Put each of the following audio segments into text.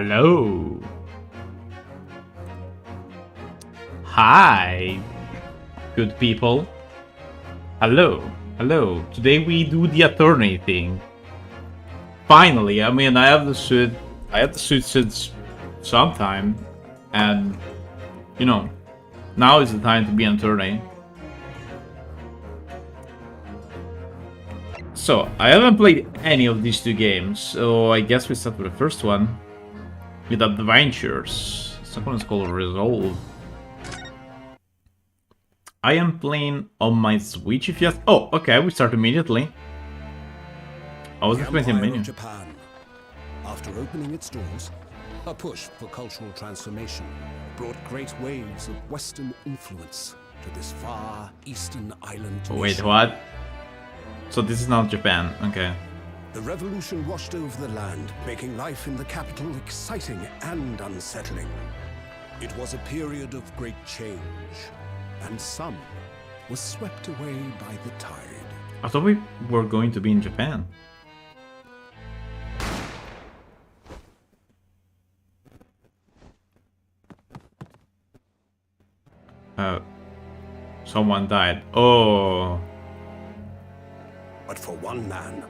Hello. Hi, good people. Hello. Hello. Today we do the attorney thing. Finally, I mean, I have the suit. I had the suit since some time, and you know, now is the time to be an attorney. So, I haven't played any of these two games, so I guess we start with the first one. With Adventures. Second one is called Resolve. I am playing on my Switch if yes. Oh, okay, we start immediately. I was expecting a menu. Japan. After opening its doors, a push for cultural transformation brought great waves of Western influence to this far eastern island. Wait, what? So this is not Japan, okay. The revolution washed over the land, making life in the capital exciting and unsettling. It was a period of great change, and some was swept away by the tide. I thought we were going to be in Japan. Someone died. Oh. But for one man,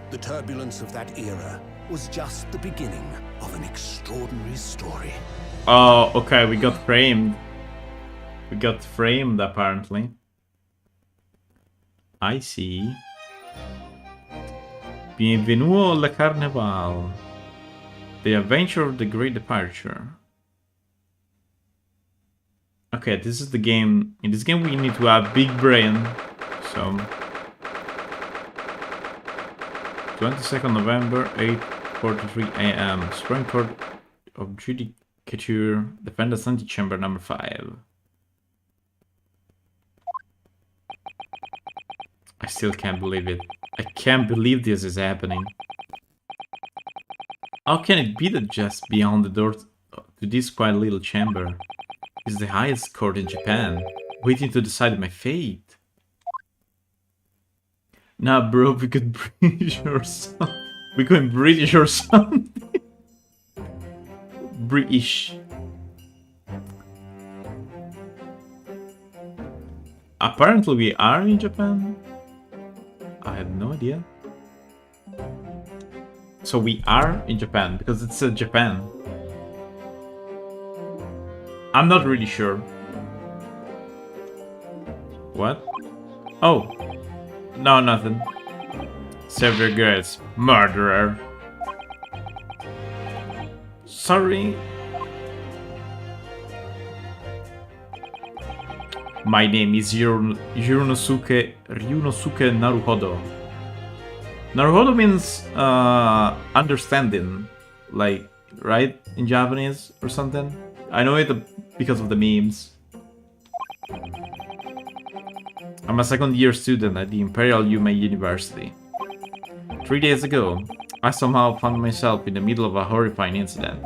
the turbulence of that era was just the beginning of an extraordinary story. Oh, okay, we got framed. We got framed, apparently. I see. Bienvenue au Carnaval. The Adventure of the Great Departure. Okay, this is the game. In this game we need to have big brain. So 22nd November, 8:43 AM. Supreme Court of Judicature, Defendant's Antechamber number 5. I still can't believe it. I can't believe this is happening. How can it be that just beyond the door to this quiet little chamber is the highest court in Japan, waiting to decide my fate? Nah, bro, we could British or something. We could British or something. British. Apparently we are in Japan. I had no idea. So we are in Japan, because it said Japan. I'm not really sure. What? Oh. No, nothing. Save your girls, murderer. Sorry. My name is Ryunosuke Naruhodo. Naruhodo means understanding, like, right? In Japanese or something? I know it because of the memes. I'm a second-year student at the Imperial Yume University. 3 days ago, I somehow found myself in the middle of a horrifying incident.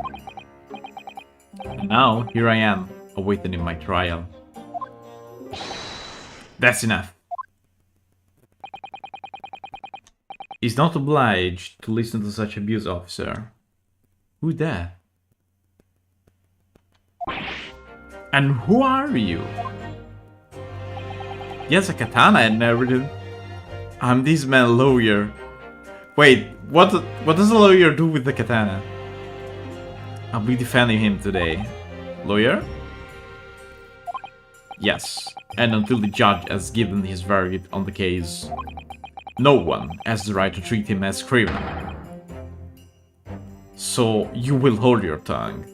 And now, here I am, awaiting my trial. That's enough. He's not obliged to listen to such abuse, officer. Who's that? And who are you? Yes, a katana and everything. I'm this man's lawyer. Wait, what does a lawyer do with the katana? I'll be defending him today. Lawyer? Yes, and until the judge has given his verdict on the case, no one has the right to treat him as criminal. So you will hold your tongue.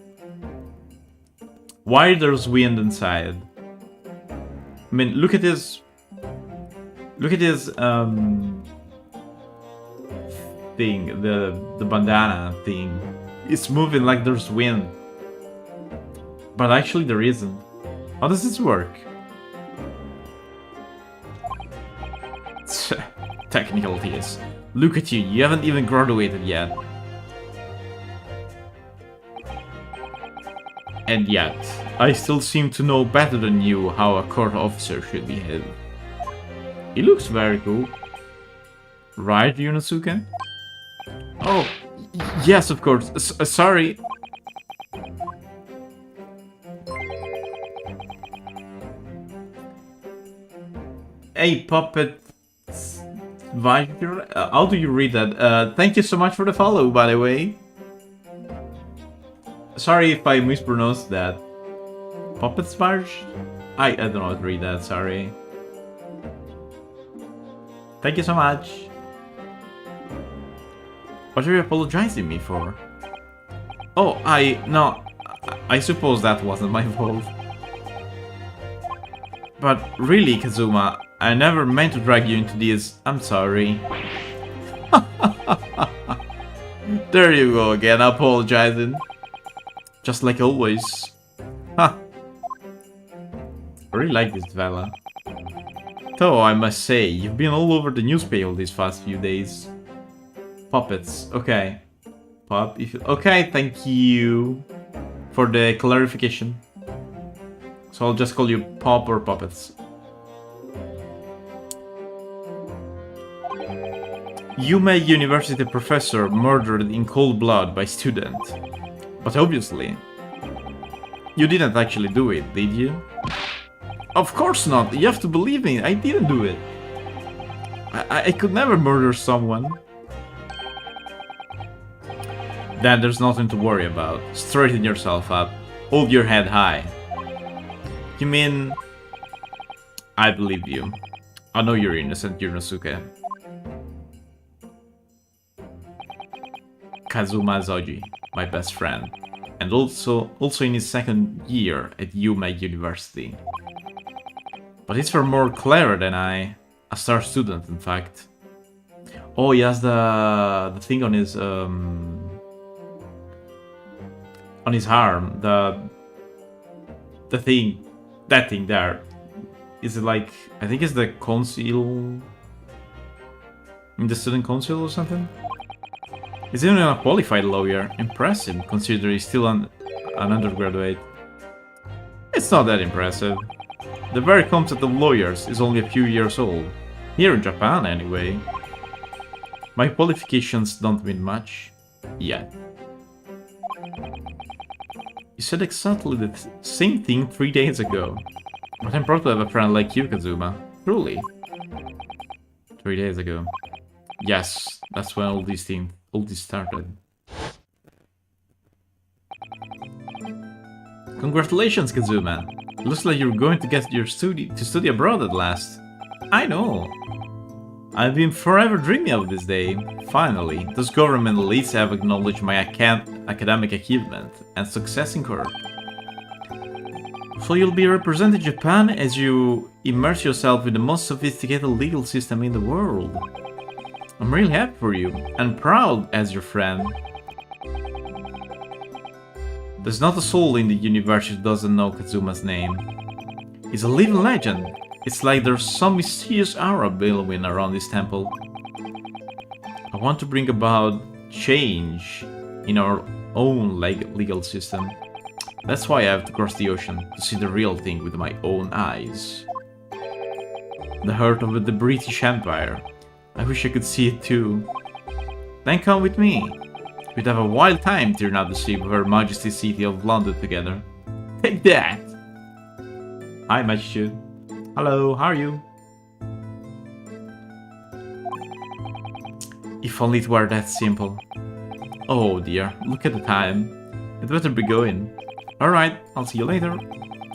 Why there's wind inside? I mean, look at this. Look at this thing, the bandana thing. It's moving like there's wind, but actually there isn't. How does this work? Technicalities. Look at you. You haven't even graduated yet. And yet, I still seem to know better than you how a court officer should behave. He looks very cool. Right, Yunosuke? Oh, yes, of course. Sorry. Hey, Puppet Viper, how do you read that? Thank you so much for the follow, by the way. Sorry if I mispronounced that. Puppet Sparge? I don't know how to read that, sorry. Thank you so much. What are you apologizing me for? Oh, no, I suppose that wasn't my fault. But really, Kazuma, I never meant to drag you into this. I'm sorry. There you go again, apologizing. Just like always. Huh. I really like this fella. Though, I must say, you've been all over the newspaper these past few days. Puppets, okay. Pop, if you... Okay, thank you for the clarification. So I'll just call you Pop or Puppets. Yume University professor murdered in cold blood by student. But obviously, you didn't actually do it, did you? Of course not, you have to believe me, I didn't do it. I could never murder someone. Then there's nothing to worry about. Straighten yourself up. Hold your head high. You mean... I believe you. I know you're innocent, Yunosuke. Kazuma Zoji, my best friend. And also in his second year at Yume University. But he's far more clever than I. A star student, in fact. Oh, he has the thing on his arm. The thing, that thing there. Is it like, I think it's the conceal in the student council or something? He's even a qualified lawyer. Impressive, considering he's still an undergraduate. It's not that impressive. The very concept of lawyers is only a few years old. Here in Japan, anyway. My qualifications don't mean much. Yet. You said exactly the same thing 3 days ago. But I'm proud to have a friend like you, Kazuma. Truly. 3 days ago. Yes, that's when all this started. Congratulations, Kazuma. Looks like you're going to get your study abroad at last. I know. I've been forever dreaming of this day. Finally, those government elites have acknowledged my academic achievement and success in court. So you'll be representing Japan as you immerse yourself in the most sophisticated legal system in the world. I'm really happy for you, and proud as your friend. There's not a soul in the universe who doesn't know Kazuma's name. He's a living legend. It's like there's some mysterious aura billowing around this temple. I want to bring about change in our own legal system. That's why I have to cross the ocean, to see the real thing with my own eyes. The heart of the British Empire. I wish I could see it too. Then come with me. We'd have a wild time tearing out the sea of Her Majesty's City of London together. Take that! Hi, Majesty. Hello, how are you? If only it were that simple. Oh dear, look at the time. I'd better be going. Alright, I'll see you later.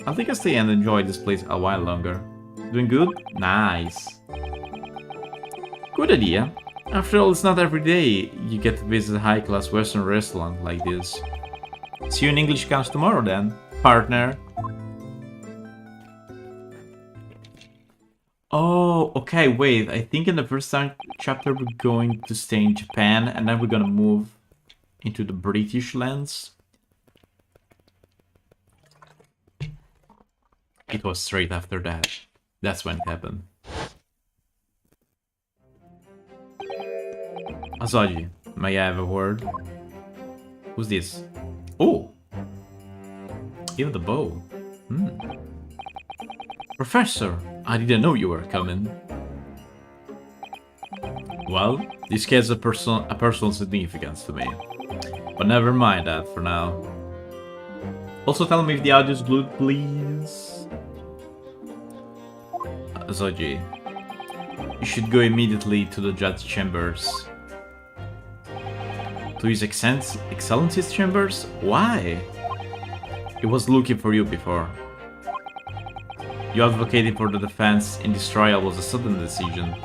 I'll take a stay and enjoy this place a while longer. Doing good? Nice. Good idea. After all, it's not every day you get to visit a high-class Western restaurant like this. See you in English class tomorrow then, partner. Oh, okay, wait. I think in the first chapter we're going to stay in Japan and then we're gonna move into the British lands. It was straight after that. That's when it happened. Asaji, may I have a word? Who's this? Oh! Even the bow. Professor, I didn't know you were coming. Well, this has a personal significance to me. But never mind that for now. Also tell me if the audio's glued, please. Asaji, You should go immediately to the judge chambers. To His Excellency's chambers? Why? He was looking for you before. You advocating for the defense in this trial was a sudden decision.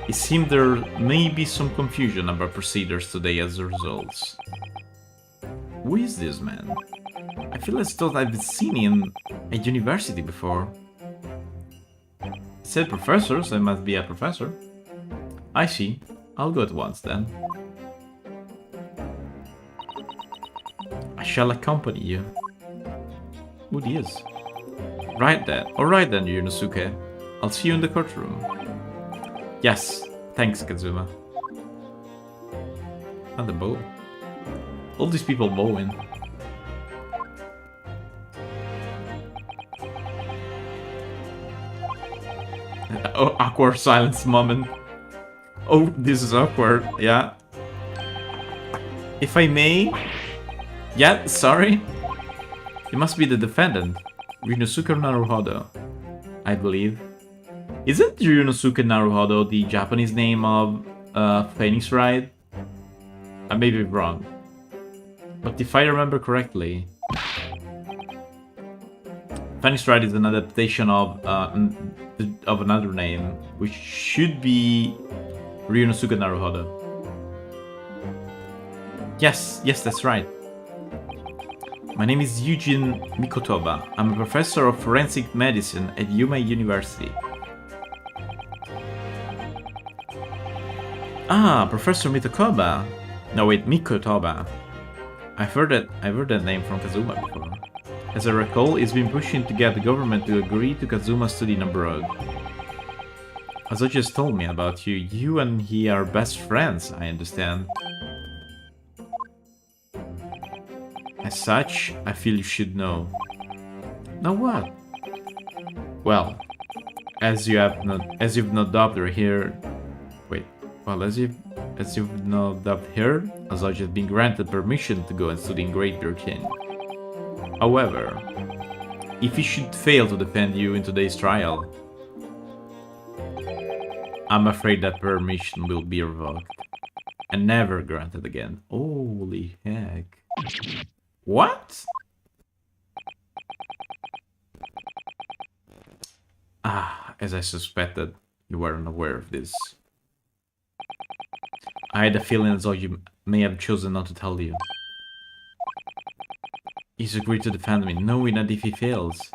It seemed there may be some confusion about procedures today as a result. Who is this man? I feel as though I've seen him at university before. It said professor, so I must be a professor. I see. I'll go at once then. I shall accompany you. Who is? Right then. Alright then, Yunosuke. I'll see you in the courtroom. Yes. Thanks, Kazuma. And the bow. All these people bowing. Oh, awkward silence moment. Oh, this is awkward, yeah. If I may... Yeah, sorry. You must be the defendant, Ryunosuke Naruhodo, I believe. Isn't Ryunosuke Naruhodo the Japanese name of Phoenix Wright? I may be wrong. But if I remember correctly... Phoenix Wright is an adaptation of another name, which should be Ryunosuke Naruhodo. Yes, that's right. My name is Eugene Mikotoba. I'm a professor of forensic medicine at Yuma University. Ah, Professor Mikotoba. No wait, Mikotoba. I've heard that name from Kazuma before. As I recall, he's been pushing to get the government to agree to Kazuma's study abroad. Azoji just told me about you. You and he are best friends, I understand. As such, I feel you should know. Know what? Well, as you've no doubt here. Wait. Well, as you've no doubt heard, Azoji has been granted permission to go and study in Great Britain. However, if he should fail to defend you in today's trial, I'm afraid that permission will be revoked and never granted again. Holy heck. What? Ah, as I suspected, you weren't aware of this. I had a feeling as though you may have chosen not to tell you. He's agreed to defend me, knowing that if he fails,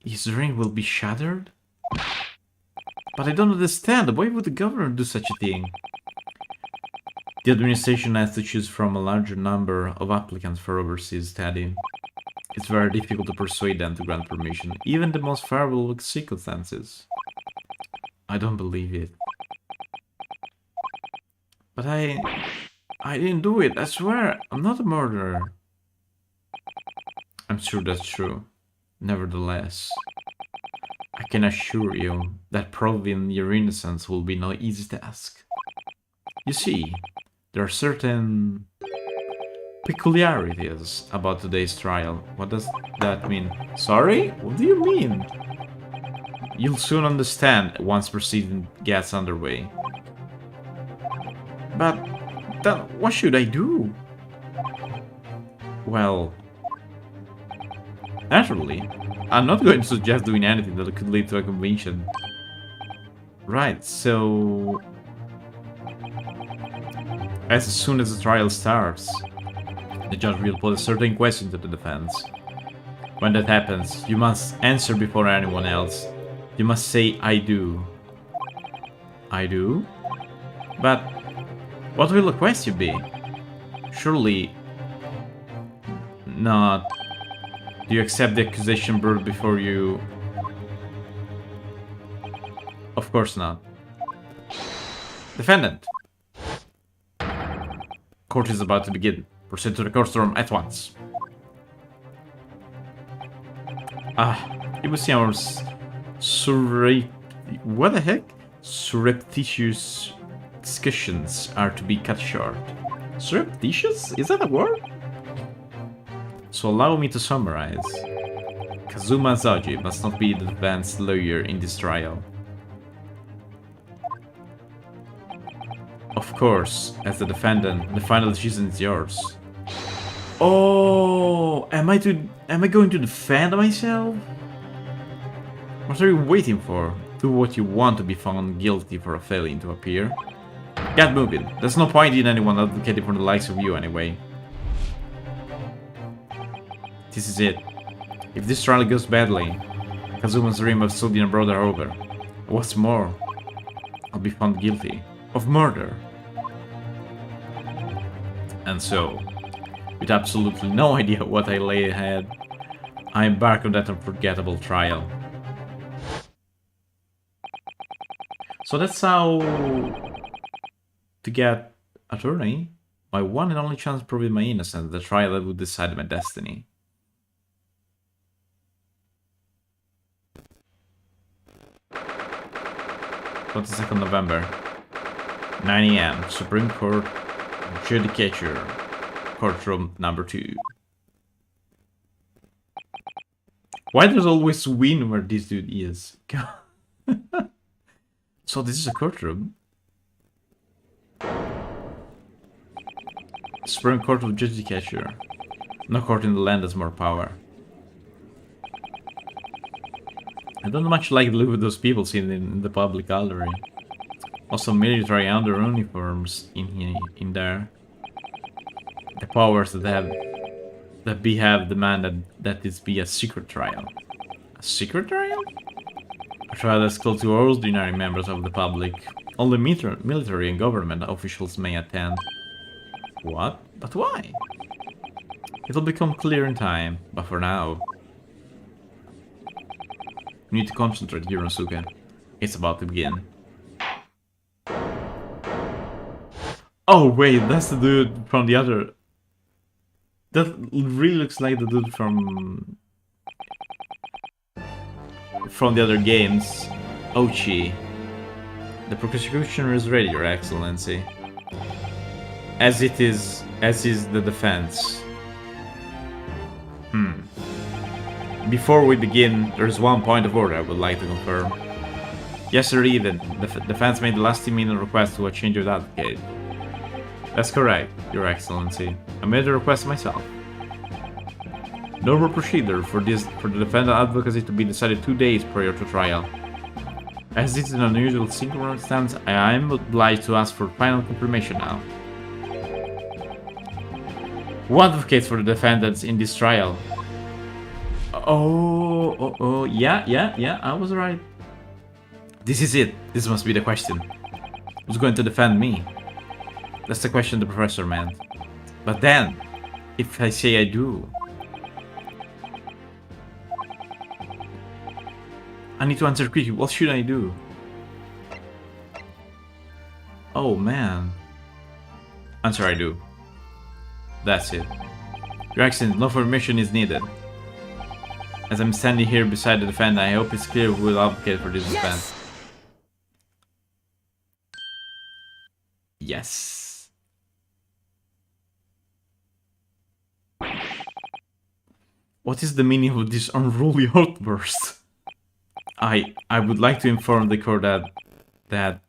his reign will be shattered? But I don't understand, why would the government do such a thing? The administration has to choose from a larger number of applicants for overseas study. It's very difficult to persuade them to grant permission, even in the most favorable circumstances. I don't believe it. But I didn't do it, I swear, I'm not a murderer. I'm sure that's true. Nevertheless, I can assure you that proving your innocence will be no easy task. You see, there are certain peculiarities about today's trial. What does that mean? Sorry? What do you mean? You'll soon understand once proceeding gets underway. But then what should I do? Well, naturally, I'm not going to suggest doing anything that could lead to a conviction. Right, so... As soon as the trial starts, the judge will put a certain question to the defense. When that happens, you must answer before anyone else. You must say, I do. I do? But what will the question be? Surely not. Do you accept the accusation brought before you? Of course not. Defendant. Court is about to begin. Proceed to the courtroom at once. You will see our what the heck? Surreptitious discussions are to be cut short. Surreptitious? Is that a word? So allow me to summarize. Kazuma Azoji must not be the defense lawyer in this trial. Of course, as the defendant, the final decision is yours. Oh, am I going to defend myself? What are you waiting for? Do what you want to be found guilty for failing to appear. Get moving. There's no point in anyone advocating for the likes of you anyway. This is it. If this trial goes badly, Kazuma's dream of studying abroad are over. What's more, I'll be found guilty of murder. And so, with absolutely no idea what I lay ahead, I embark on that unforgettable trial. So that's how to get attorney. My one and only chance of proving my innocence, the trial that would decide my destiny. November 22nd, 9 AM, Supreme Court, Judicature, Courtroom number 2. Why does always win where this dude is? So this is a courtroom. Supreme Court of Judicature. No court in the land has more power. I don't much like the look of those people seen in the public gallery. Also military under uniforms in there. The powers that have demanded that this be a secret trial. A secret trial? A trial that's closed to ordinary members of the public. Only military and government officials may attend. What? But why? It'll become clear in time, but for now... You need to concentrate, Yunosuke. It's about to begin. Oh wait, that's the dude from the other... That really looks like the dude from the other games. Ochi. The prosecution is ready, Your Excellency. As is the defense. Before we begin, there's one point of order I would like to confirm. Yesterday evening, the defense made the last-minute request to a change of advocate. That's correct, Your Excellency. I made the request myself. Normal procedure for the defendant advocacy to be decided 2 days prior to trial. As this is an unusual circumstance, I am obliged to ask for final confirmation now. Who advocates for the defendants in this trial? Yeah, I was right. This is it. This must be the question. Who's going to defend me? That's the question the professor meant. But then, if I say I do... I need to answer quickly. What should I do? Oh man. Answer I do. That's it. Your Excellency, no permission is needed. As I'm standing here beside the defendant, I hope it's clear who will advocate for this defense. Yes. What is the meaning of this unruly outburst? I would like to inform the court that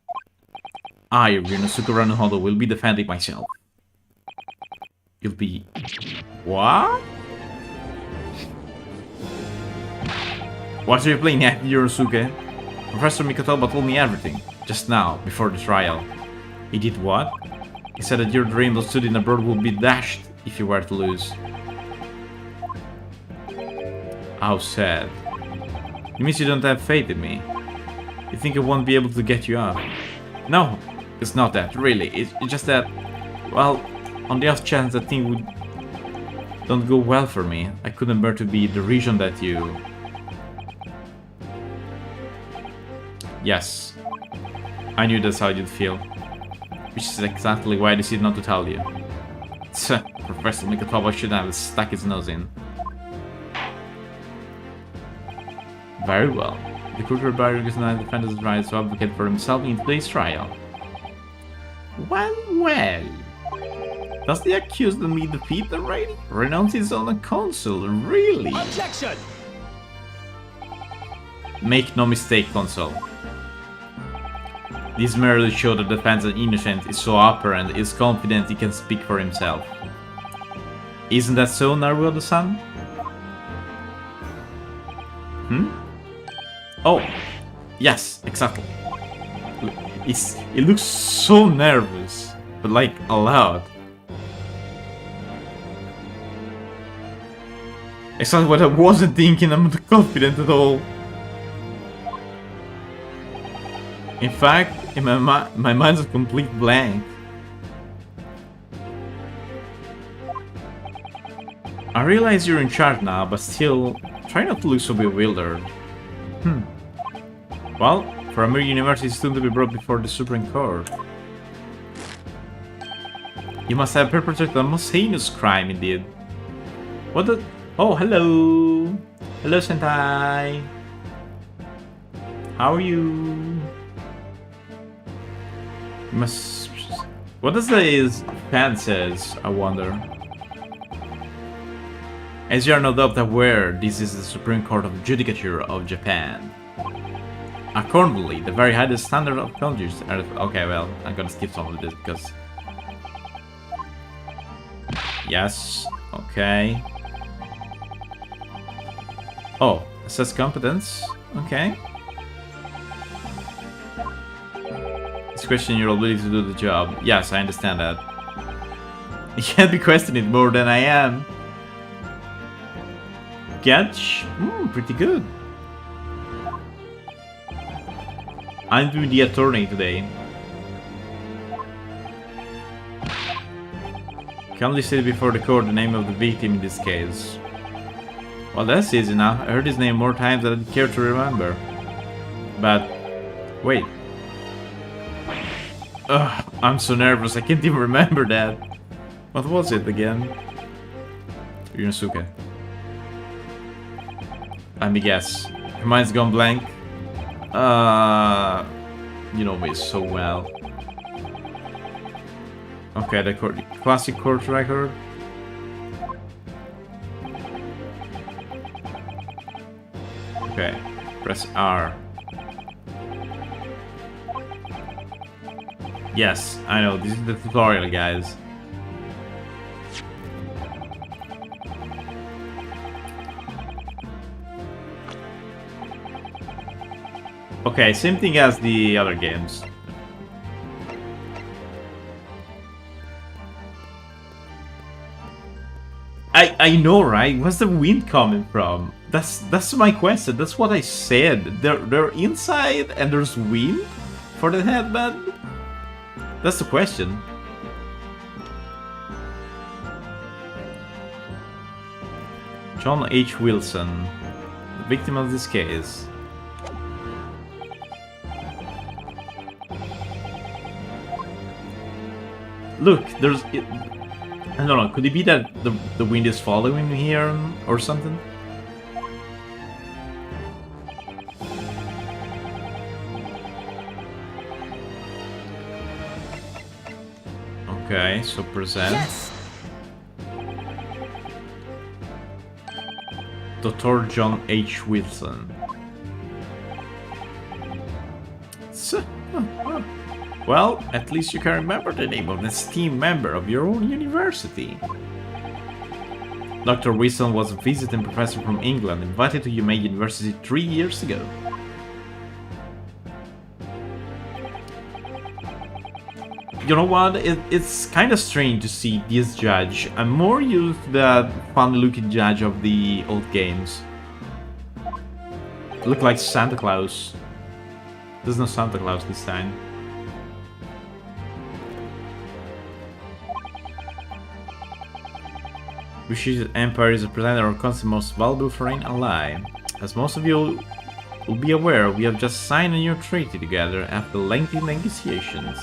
I, Ryunosuke Ranohodo, will be defending myself. You'll be... What? What are you playing at, Ryunosuke? Professor Mikotoba told me everything, just now, before the trial. He did what? He said that your dream of studying abroad would be dashed if you were to lose. How sad. It means you don't have faith in me. You think I won't be able to get you out? No, it's not that, really. It's just that, well, on the off chance that thing don't go well for me, I couldn't bear to be the reason that you... Yes, I knew that's how you'd feel. Which is exactly why I decided not to tell you. Professor Mikotoba should have stuck his nose in. Very well. The court hereby recognizes the defendant's right to advocate for himself in today's trial. Well. Does the accused me defeat the rating? Renounce his own consul, really? Objection! Make no mistake, consul. This merely shows that the defense of innocence is so apparent, is confident he can speak for himself. Isn't that so, Naruto-san? Oh, yes, exactly. It looks so nervous, but like a lot. Exactly what I wasn't thinking, I'm not confident at all. In fact, in my mind's a complete blank. I realize you're in charge now, but still, try not to look so bewildered. Well, for a mere university student to be brought before the Supreme Court, you must have perpetrated the most heinous crime indeed. What the... Oh, hello! Hello, Sentai! How are you? You must... What does his fan says, I wonder? As you are no doubt aware, this is the Supreme Court of Judicature of Japan. Accordingly, the very highest standard of conduct are... Okay, well, I'm gonna skip some of this because... Yes, okay. Oh, assess competence, okay. It's questioning your ability to do the job. Yes, I understand that. You can't be questioning it more than I am. Catch? Pretty good. I'm doing the attorney today. Kindly state before the court the name of the victim in this case. Well, that's easy enough. I heard his name more times than I care to remember. But... wait. Ugh, I'm so nervous, I can't even remember that. What was it again? Yunosuke. Let me guess. Your mind's gone blank? You know me so well. Okay, the classic court record. Okay, press R. Yes, I know, this is the tutorial, guys. Okay, same thing as the other games. I know, right? Where's the wind coming from? That's my question. That's what I said. They're inside and there's wind for the headband? That's the question. John H. Wilson, the victim of this case. Look, there's... I don't know, could it be that the wind is following me here or something? Okay, so present. Yes. Dr. John H. Wilson. Well, at least you can remember the name of an esteemed member of your own university. Dr. Wilson was a visiting professor from England invited to Yumei University 3 years ago. You know what? It's kind of strange to see this judge. I'm more used to that fun-looking judge of the old games. Look like Santa Claus. There's no Santa Claus this time. British Empire is represented our country's most valuable foreign ally. As most of you will be aware, we have just signed a new treaty together after lengthy negotiations.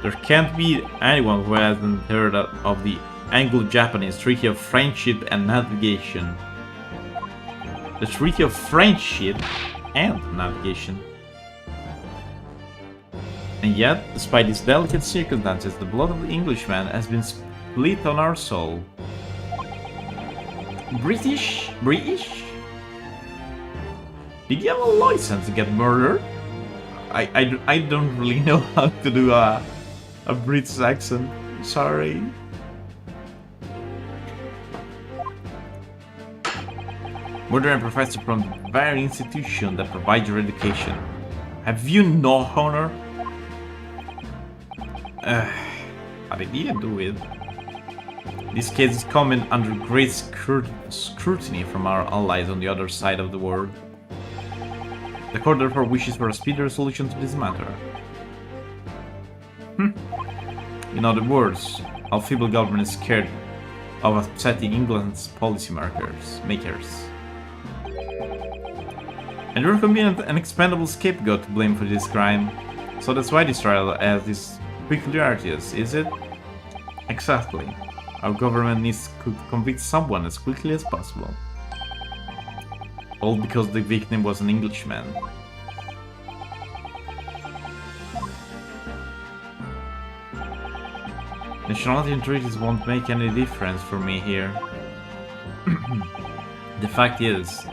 There can't be anyone who hasn't heard of the Anglo-Japanese Treaty of Friendship and Navigation. The Treaty of Friendship and Navigation. And yet, despite these delicate circumstances, the blood of the Englishman has been split on our soul. British? Did you have a license to get murdered? I don't really know how to do a British accent. Sorry. Modern professor from the very institution that provides your education. Have you no honor? How did you do it? This case is coming under great scrutiny from our allies on the other side of the world. The court therefore wishes for a speedy resolution to this matter. In other words, our feeble government is scared of upsetting England's policy makers. And you're a convenient and expendable scapegoat to blame for this crime. So that's why this trial has these peculiarities, is it? Exactly. Our government needs to convict someone as quickly as possible. All because the victim was an Englishman. Nationality and treaties won't make any difference for me here. The fact is,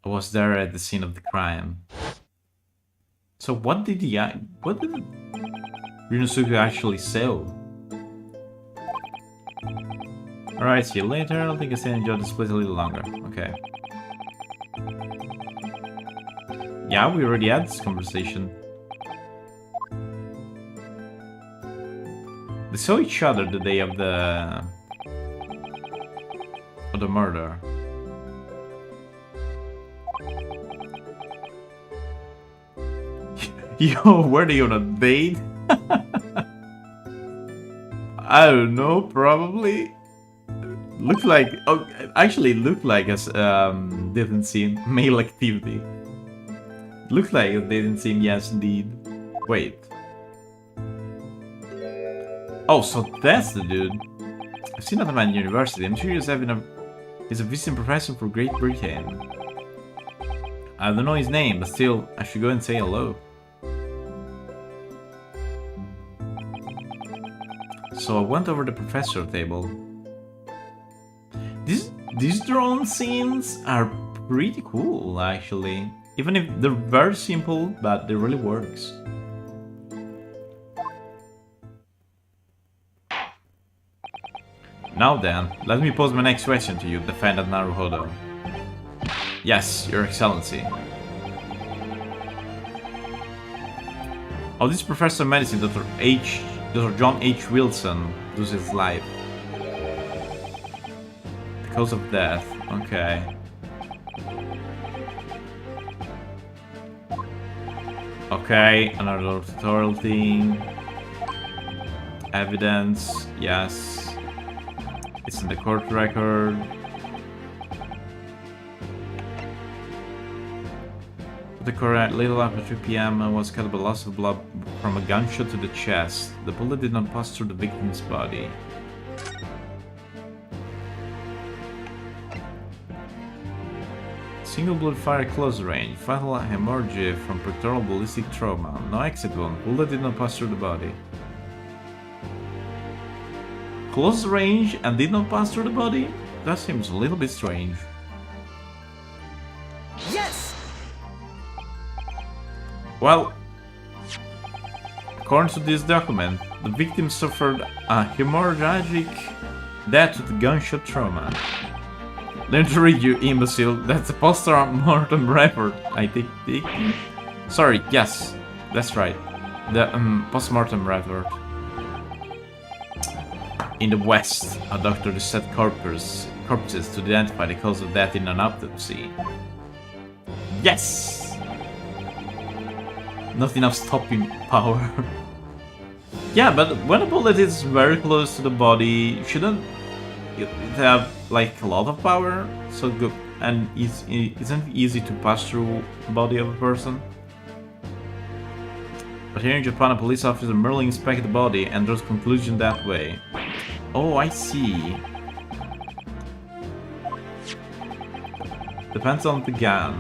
I was there at the scene of the crime. So what did Ryunosuke actually sell? Alright, see you later. I don't think I can enjoy this place a little longer. Okay. Yeah, we already had this conversation. They saw each other the day of the murder. Yo, were they on a date? I don't know, probably. Looked like, oh, actually looked like a didn't seem male activity. Looked like a didn't seem, yes indeed. Wait. Oh, so that's the dude. I've seen that man in university. I'm sure he's a visiting professor for Great Britain. I don't know his name, but still, I should go and say hello. So I went over the professor table. These drone scenes are pretty cool, actually. Even if they're very simple, but they really works. Now then, let me pose my next question to you, defendant Naruhodo. Yes, Your Excellency. How this Professor of Medicine, Dr. John H. Wilson, loses his life? The cause of death, okay. Okay, another tutorial thing. Evidence, yes. It's in the court record. The correct little after 3 PM was caused by loss of blood from a gunshot to the chest. The bullet did not pass through the victim's body. Single bullet fire close range. Fatal hemorrhage from pectoral ballistic trauma. No exit wound. Bullet did not pass through the body. Close range and did not pass through the body? That seems a little bit strange. Yes! Well, according to this document, the victim suffered a hemorrhagic death with gunshot trauma. Let me read you, imbecile. That's a post-mortem report. I think. Sorry, yes, that's right. The post-mortem report. In the West, a doctor dissected corpses to identify the cause of death in an autopsy. Yes! Not enough stopping power. Yeah, but when a bullet is very close to the body, shouldn't it have like a lot of power? So good, and isn't it easy to pass through the body of a person? But here in Japan, a police officer merely inspects the body and draws conclusion that way. Oh, I see. Depends on the gun.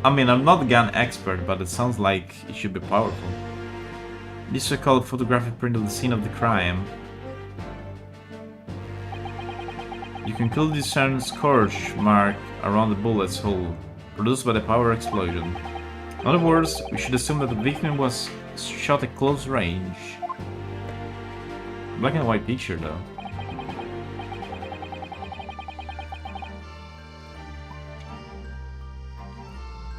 I mean, I'm not a gun expert, but it sounds like it should be powerful. This so-called photographic print of the scene of the crime. You can clearly discern scorch mark around the bullet's hole, produced by the power explosion. In other words, we should assume that the victim was shot at close range. Black and white picture though.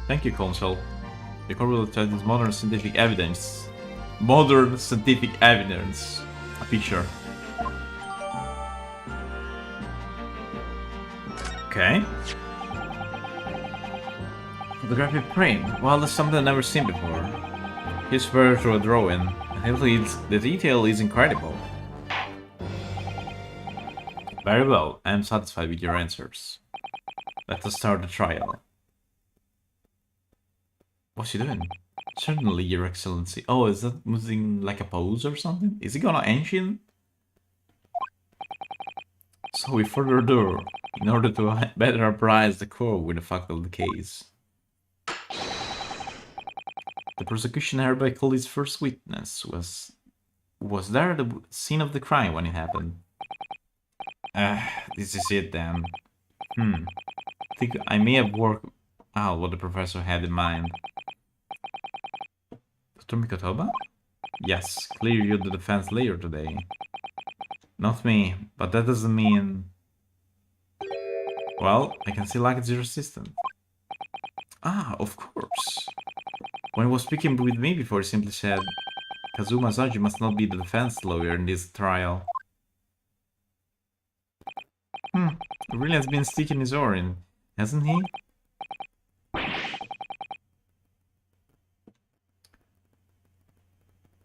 Thank you, console. The core will tell this modern scientific evidence. Modern scientific evidence. A picture. Okay. Photographic print. Well, that's something I've never seen before. Here's where to a drawing. The detail is incredible. Very well, I am satisfied with your answers. Let us start the trial. What's he doing? Certainly, Your Excellency. Oh, is that moving like a pose or something? Is he gonna ancient? So we further ado, in order to better apprise the court with the fact of the case. The prosecution hereby called its first witness. Was there at the scene of the crime when it happened? This is it then. I think I may have worked out what the professor had in mind. Dr. Mikotoba? Yes, clear you're the defense lawyer today. Not me, but that doesn't mean... Well, I can still act as your assistant. Ah, of course. When he was speaking with me before, he simply said, Kazuma Saji must not be the defense lawyer in this trial. He really has been sticking his oar in, hasn't he?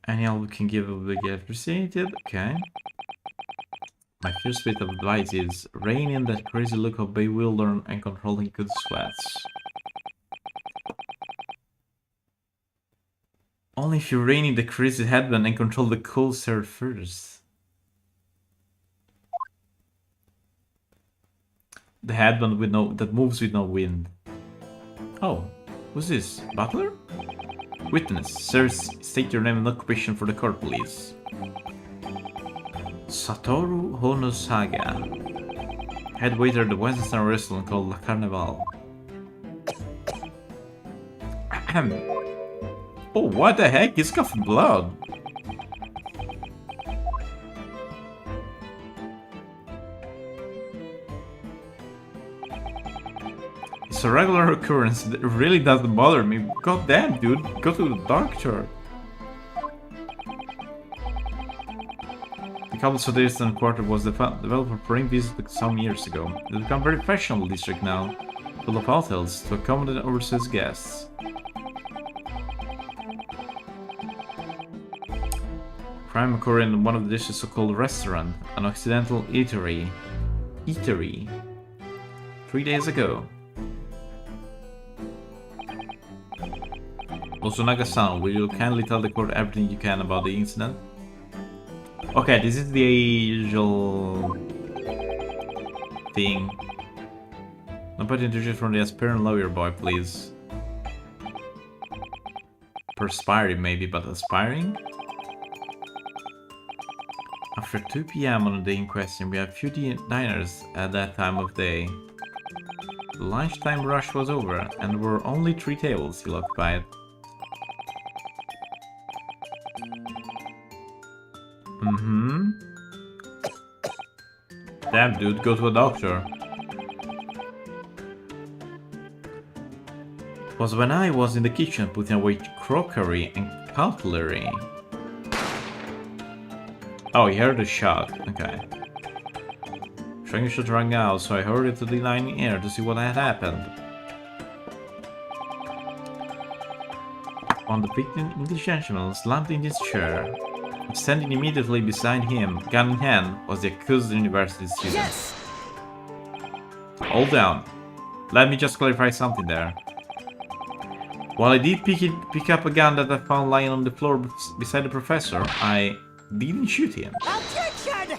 Any help we can give will be appreciated. Okay. My first bit of advice is rein in that crazy look of bewildered and controlling good sweats. Only if you rein in the crazy headband and control the cool stare first. The headband with that moves with no wind. Oh, who's this? Butler? Witness, sirs, state your name and occupation for the court, please. Satoru Honosaga, head waiter at the Western restaurant called La Carnival. Oh, what the heck? He's coughing blood. It's a regular occurrence. It really doesn't bother me. God damn, dude. Go to the doctor. The Cobblestone Quarter was developed for ring visit some years ago. It's become a very fashionable district now, full of hotels to accommodate overseas guests. Crime occurred in one of the dishes so-called restaurant, an Occidental eatery. 3 days ago. Osunaga-san, will you kindly tell the court everything you can about the incident? Okay, this is the usual thing. Nobody interject from the aspirant lawyer boy, please. Perspiring maybe, but aspiring? After 2 PM on the day in question, we have few diners at that time of day. The lunchtime rush was over, and there were only 3 tables still occupied. Damn, dude, go to a doctor. It was when I was in the kitchen putting away crockery and cutlery. Oh, he heard a shot. Okay. Train should rang out, so I hurried to the dining air to see what had happened. On the victim, English gentleman slumped in his chair. Standing immediately beside him, gun in hand, was the accused university student. Yes! Hold down. Let me just clarify something there. While I did pick up a gun that I found lying on the floor beside the professor, I didn't shoot him. Objection!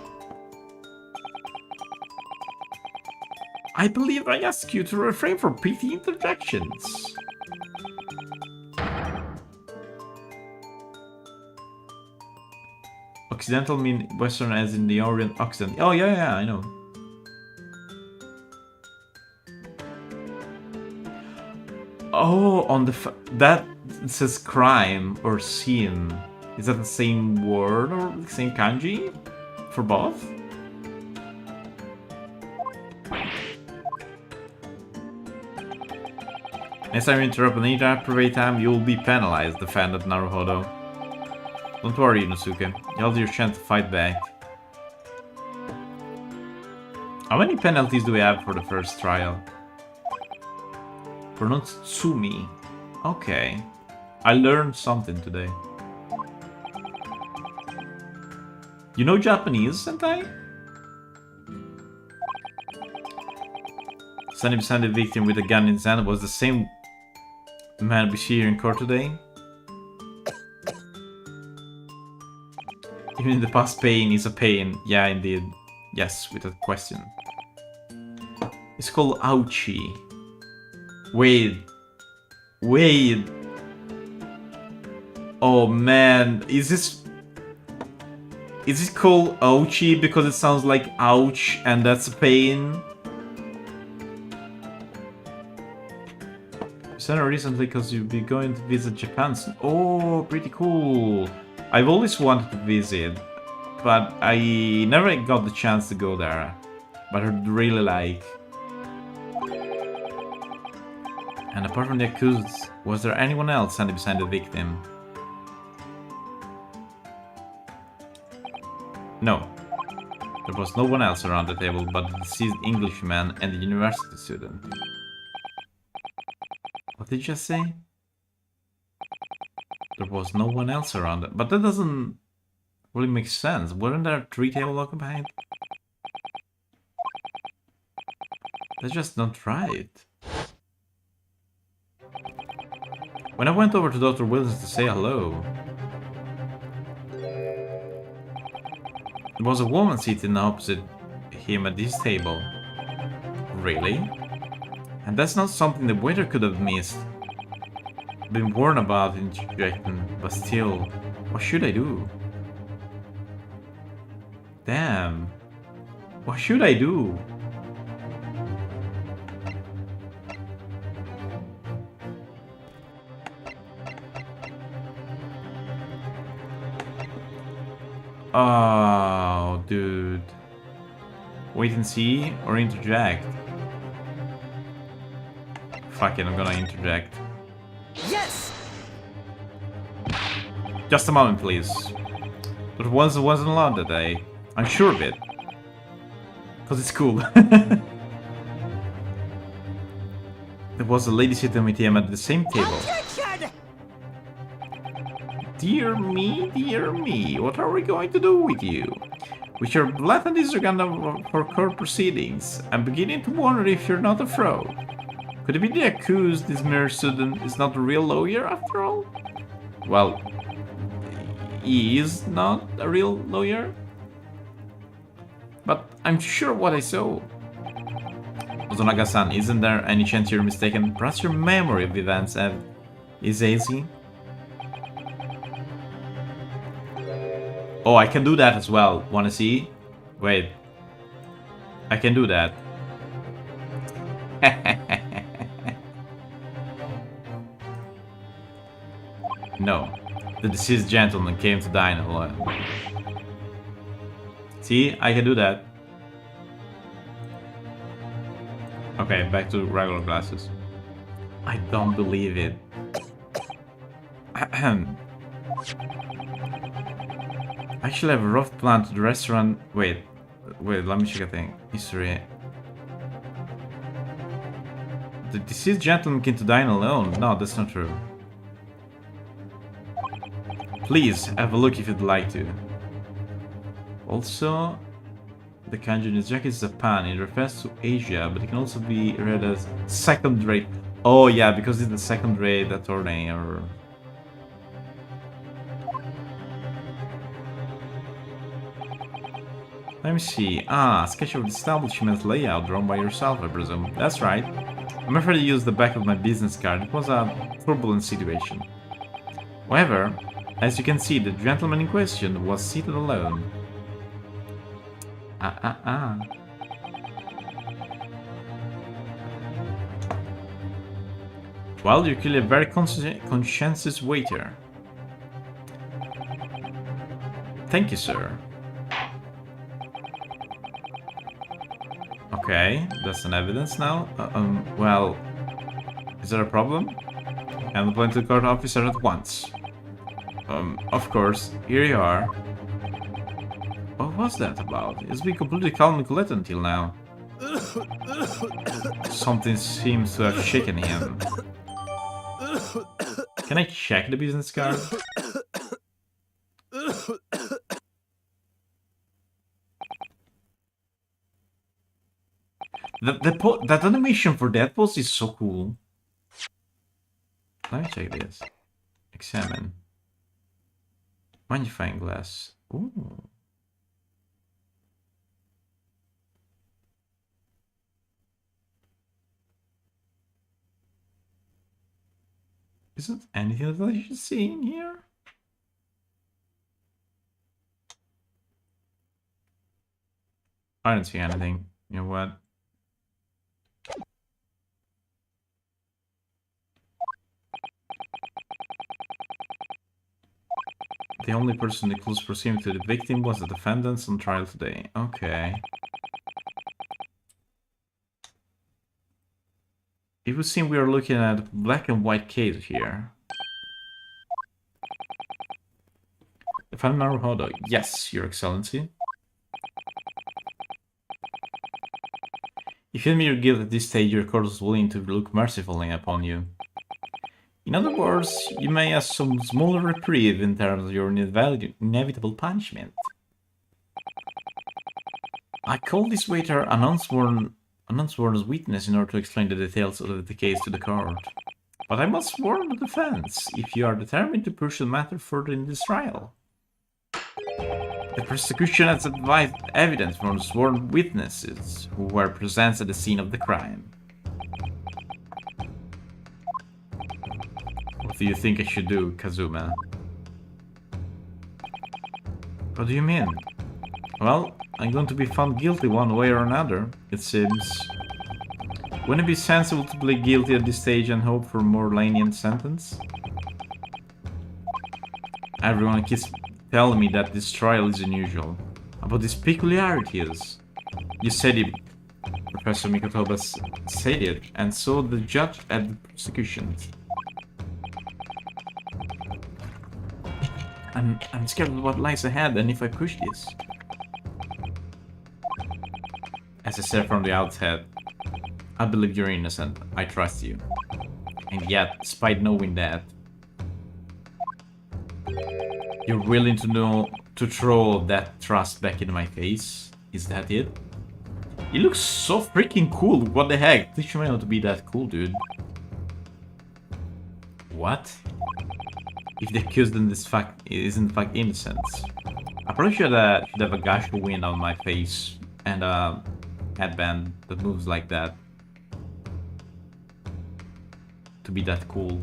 I believe I asked you to refrain from petty interjections. Occidental mean Western as in the Orient Occident. Oh yeah, I know. Oh, on the that says crime or sin. Is that the same word or the same kanji for both? Next time you interrupt an ninja private time, you will be penalized, defended Naruhodo. Don't worry, Inosuke. You have your chance to fight back. How many penalties do we have for the first trial? Pronounced Tsumi. Okay. I learned something today. You know Japanese, Sentai? Standing beside the victim with a gun in his hand was the same man we see here in court today. Even in the past, pain is a pain. Yeah, indeed. Yes, without question. It's called Ouchie. Wait. Wait. Oh man, is this called Ouchie because it sounds like ouch and that's a pain? You sent her recently because you'll be going to visit Japan soon. Oh, pretty cool. I've always wanted to visit, but I never got the chance to go there. But I'd really like. And apart from the accused, was there anyone else standing beside the victim? No. There was no one else around the table but the deceased Englishman and the university student. What did you just say? There was no one else around it. But that doesn't really make sense. Weren't there 3 tables occupied? That's just not right. When I went over to Dr. Williams to say hello, there was a woman sitting opposite him at this table. Really? And that's not something the waiter could have missed. Been warned about interjecting, but still, what should I do? Damn. What should I do? Oh, dude. Wait and see or interject? Fuck it, I'm gonna interject. Yes! Just a moment, please. There wasn't allowed that day. I'm sure of it. Because it's cool. There was a lady sitting with him at the same table. Objection! Dear me, what are we going to do with you? With your blatant disregard for court proceedings, I'm beginning to wonder if you're not a fraud. Could it be the accused this mere student is not a real lawyer after all? Well, he is not a real lawyer. But I'm sure what I saw. Ozonaga-san, isn't there any chance you're mistaken? Perhaps your memory of events is hazy? Oh, I can do that as well. Wanna see? Wait. I can do that. No. The deceased gentleman came to dine alone. See? I can do that. Okay, back to regular glasses. I don't believe it. Actually, I have a rough plan to the restaurant. Wait, let me check a thing. History. The deceased gentleman came to dine alone. No, that's not true. Please, have a look if you'd like to. Also, the kanji in his jacket is Japan. It refers to Asia, but it can also be read as second rate. Oh yeah, because it's the second rate attorney or... Let me see. Ah, sketch of the establishment layout drawn by yourself, I presume. That's right. I'm afraid I used the back of my business card. It was a turbulent situation. However, as you can see, the gentleman in question was seated alone. Well, you're clearly a very conscientious waiter. Thank you, sir. Okay, that's an evidence now. Well, is there a problem? I'm going to the court officer at once. Of course, here you are. What was that about? It's been completely calm and collected until now. Something seems to have shaken him. Can I check the business card? That animation for that pose is so cool. Let me check this. Examine. Magnifying glass. Ooh. Isn't anything that I should see in here? I don't see anything. You know what? The only person the clues proximity to the victim was the defendants on trial today. Okay. It would seem we are looking at a black and white case here. The final Naruhodo. Yes, Your Excellency. If you admit your guilt at this stage, your court is willing to look mercifully upon you. In other words, you may have some smaller reprieve in terms of your inevitable punishment. I call this waiter an unsworn witness in order to explain the details of the case to the court. But I must warn the defense if you are determined to pursue the matter further in this trial. The prosecution has advised evidence from sworn witnesses who were present at the scene of the crime. What do you think I should do, Kazuma? What do you mean? Well, I'm going to be found guilty one way or another, it seems. Wouldn't it be sensible to plead guilty at this stage and hope for a more lenient sentence? Everyone keeps telling me that this trial is unusual. About its peculiarities. You said it, Professor Mikotoba said it, and so the judge at the prosecution. I'm scared of what lies ahead and if I push this. As I said from the outset, I believe you're innocent. I trust you. And yet, despite knowing that, you're willing to throw that trust back in my face? Is that it? He looks so freaking cool. What the heck? Teach me how to be that cool, dude. What? If the accused is in fact innocent. I probably should have a gash wind on my face and a headband that moves like that. To be that cool.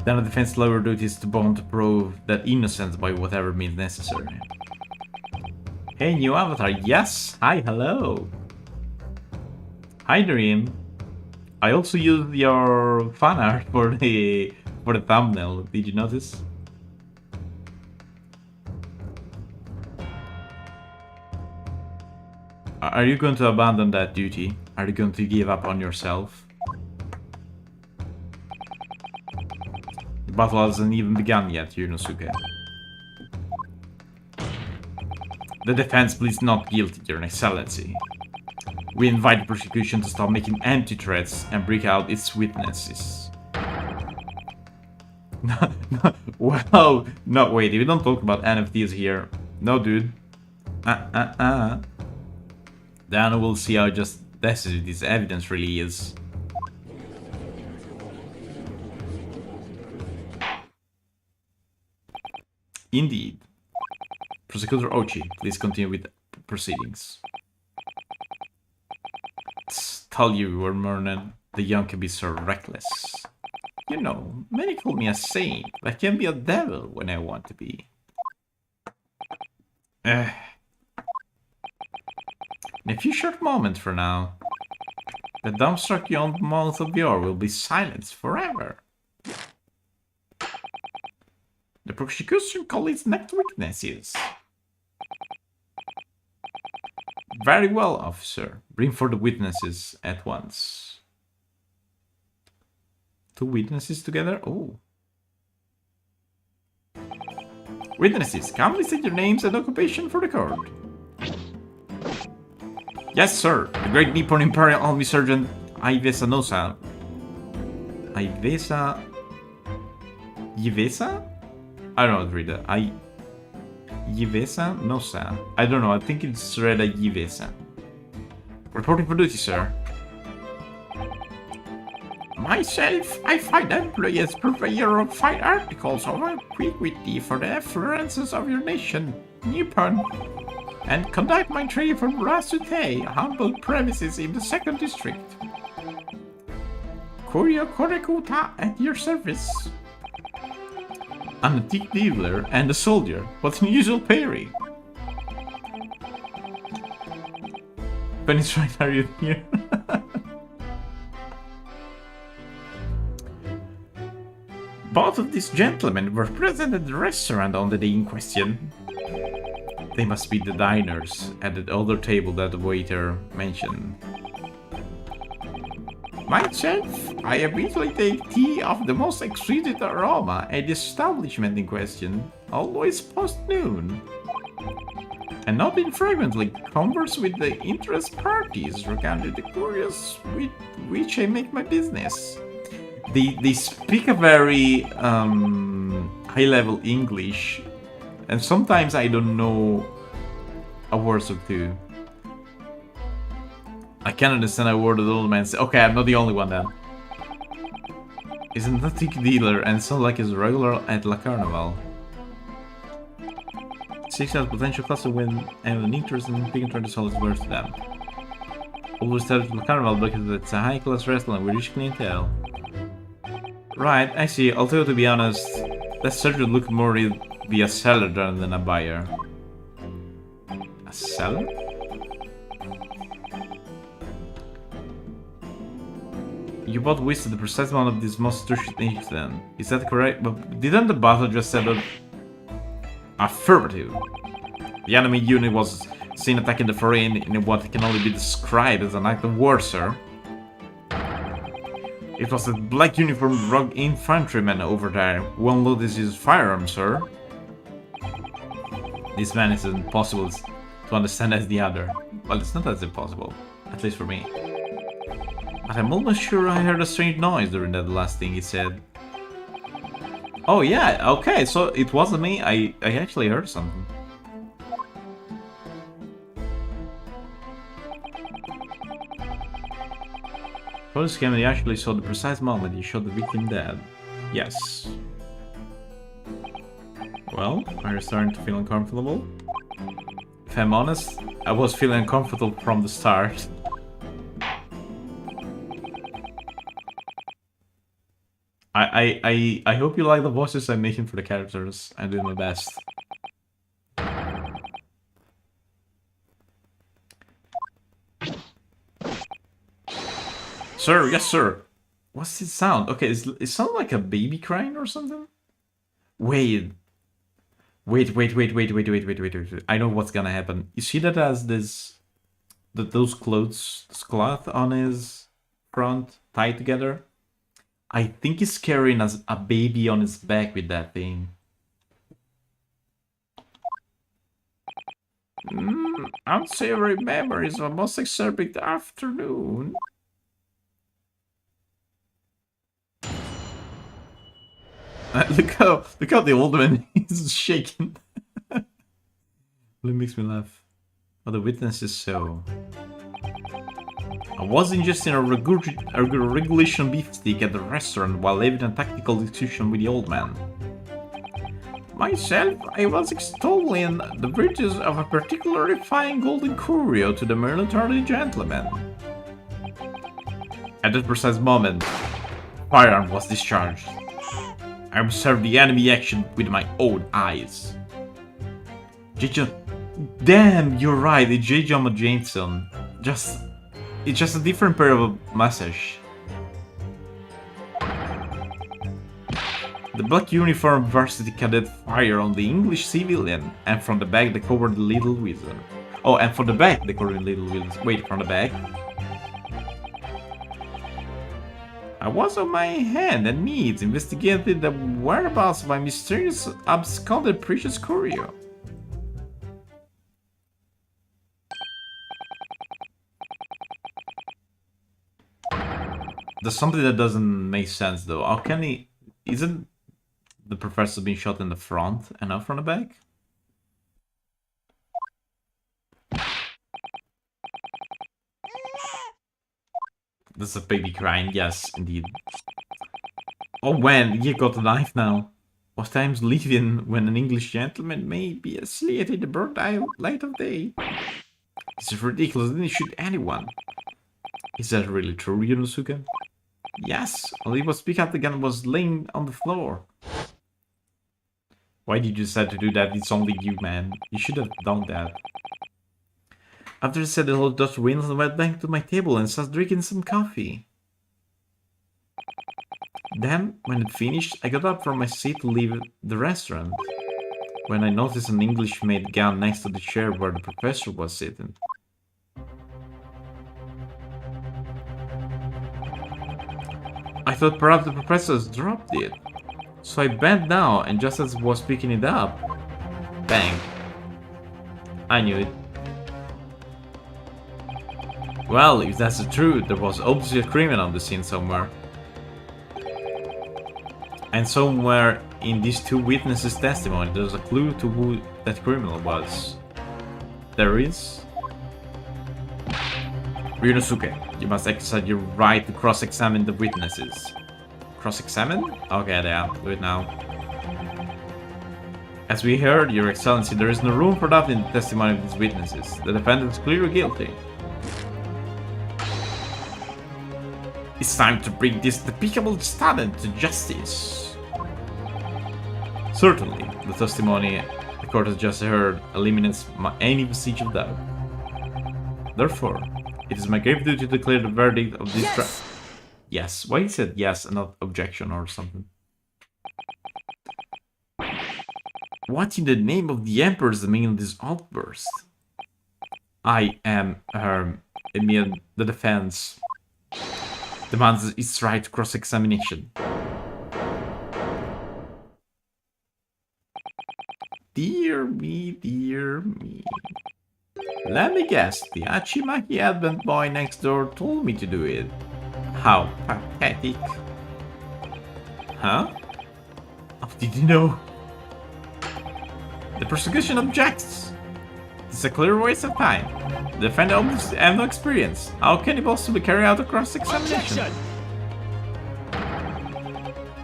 Then the defense lawyer duties to bond to prove that innocence by whatever means necessary. Hey, new avatar. Yes. Hi, hello. Hi, Dream. I also used your fan art for the thumbnail. Did you notice? Are you going to abandon that duty? Are you going to give up on yourself? The battle hasn't even begun yet, Yunosuke. The defense pleads not guilty, Your Excellency. We invite the prosecution to stop making empty threats and break out its witnesses. Wow! No, wait, we don't talk about NFTs here. No, dude. Then we'll see how just decisive this evidence really is. Indeed. Prosecutor Ochi, please continue with proceedings. Tell you, Vermernen, the young can be so reckless. You know, many call me a saint, but I can be a devil when I want to be. In a few short moments for now. The dumbstruck young mouth of yours will be silenced forever. The prosecution call its next witnesses. Very well, officer. Bring for the witnesses at once. 2 witnesses together? Oh. Witnesses, kindly state your names and occupation for the court. Yes, sir. The Great Nippon Imperial Army Sergeant Ivesa Nosa. Ivesa... Yivesa? I don't know how to read that. Yivesa Nosa. I don't know. I think it's read a Yivesa. Reporting for duty, sir. Myself, I find employees purveyor of fine articles of antiquity for the affluences of your nation, Nippon, and conduct my trade from Rasute, humble premises in the 2nd district. Kurio Korekuta at your service. An antique dealer and a soldier. What unusual pairing. Penny's right, are you here? Both of these gentlemen were present at the restaurant on the day in question. They must be the diners at the other table that the waiter mentioned. Myself, I immediately take tea of the most exquisite aroma at the establishment in question, always post-noon. And not infrequently converse with the interest parties regarding the curious with which I make my business. They speak a very high-level English, and sometimes I don't know a word or two. I can't understand a word of the old man says. Okay, I'm not the only one then. He's an antique dealer and sounds like he's regular at La Carnival. 6 has potential customer when and an interest in picking trying to sell his wares to them. Always tell La Carnival because it's a high-class restaurant with rich clientele. Right, I see. Although to be honest, that surgeon looked more to be a seller than a buyer. A seller? You bought whist at the precise amount of this monstrous incident. Is that correct? But didn't the battle just say that? Affirmative. The enemy unit was seen attacking the foray in what can only be described as an act of war, sir. It was a black uniformed rogue infantryman over there who unloaded his firearm, sir. This man is as impossible to understand as the other. Well, it's not as impossible, at least for me. But I'm almost sure I heard a strange noise during that last thing he said. Oh yeah, okay, so it wasn't me, I actually heard something. Police came and he actually saw the precise moment he shot the victim dead. Yes. Well, are you starting to feel uncomfortable? If I'm honest, I was feeling uncomfortable from the start. I hope you like the voices I'm making for the characters. I'm doing my best. Sir, yes sir. What's this sound? Okay, it sounds like a baby crying or something? Wait. Wait. I know what's gonna happen. You see that as those cloth on his front tied together? I think he's carrying a baby on his back with that thing. Unsavory memories of a most excerbic afternoon. Look how the old man is shaking. It makes me laugh. Oh, the witness is so. I was ingesting a regulation beefsteak at the restaurant while having a tactical discussion with the old man. Myself, I was extolling the virtues of a particularly fine golden curio to the military gentleman. At that precise moment, firearm was discharged. I observed the enemy action with my own eyes. Damn, you're right, it's J. Jonah Jameson. Just It's just a different pair of message. The black uniform varsity cadet fire on the English civilian, and from the back they covered the little wizard. Oh, and from the back they covered the little wizard. Wait, from the back? I was on my hand and knees investigating the whereabouts of my mysterious absconded precious courier. There's something that doesn't make sense though. How can he... Isn't the professor being shot in the front and not from the back? That's a baby crying, yes, indeed. Oh man, you got the knife now. What time's leaving when an English gentleman may be asleep in the broad light of day? This is ridiculous, didn't shoot anyone. Is that really true, Yunosuke? Yes, only what speak out the gun was laying on the floor. Why did you decide to do that? It's only you, man. You should have done that. After I said the whole Dutch winds, I went back to my table and started drinking some coffee. Then, when it finished, I got up from my seat to leave the restaurant, when I noticed an English-made gown next to the chair where the professor was sitting. I thought perhaps the professor dropped it, so I bent down and just as I was picking it up, bang. I knew it. Well, if that's the truth, there was obviously a criminal on the scene somewhere. And somewhere in these two witnesses' testimony, there's a clue to who that criminal was. There is? Ryunosuke, you must exercise your right to cross-examine the witnesses. Cross-examine? Okay, there, do it now. As we heard, Your Excellency, there is no room for doubt in the testimony of these witnesses. The defendant is clearly guilty. It's time to bring this despicable student to justice. Certainly, the testimony the court has just heard eliminates any vestige of doubt. Therefore, it is my grave duty to declare the verdict of this trial. Yes. Why he said yes and not objection or something? What in the name of the Emperor is the meaning of this outburst? I am the defense demands its right to cross-examination. Dear me, dear me. Let me guess, the Achimaki Advent boy next door told me to do it. How pathetic. Huh? How did you know? The prosecution objects. It's a clear waste of time. The defendant obviously has no experience. How can he possibly carry out a cross-examination?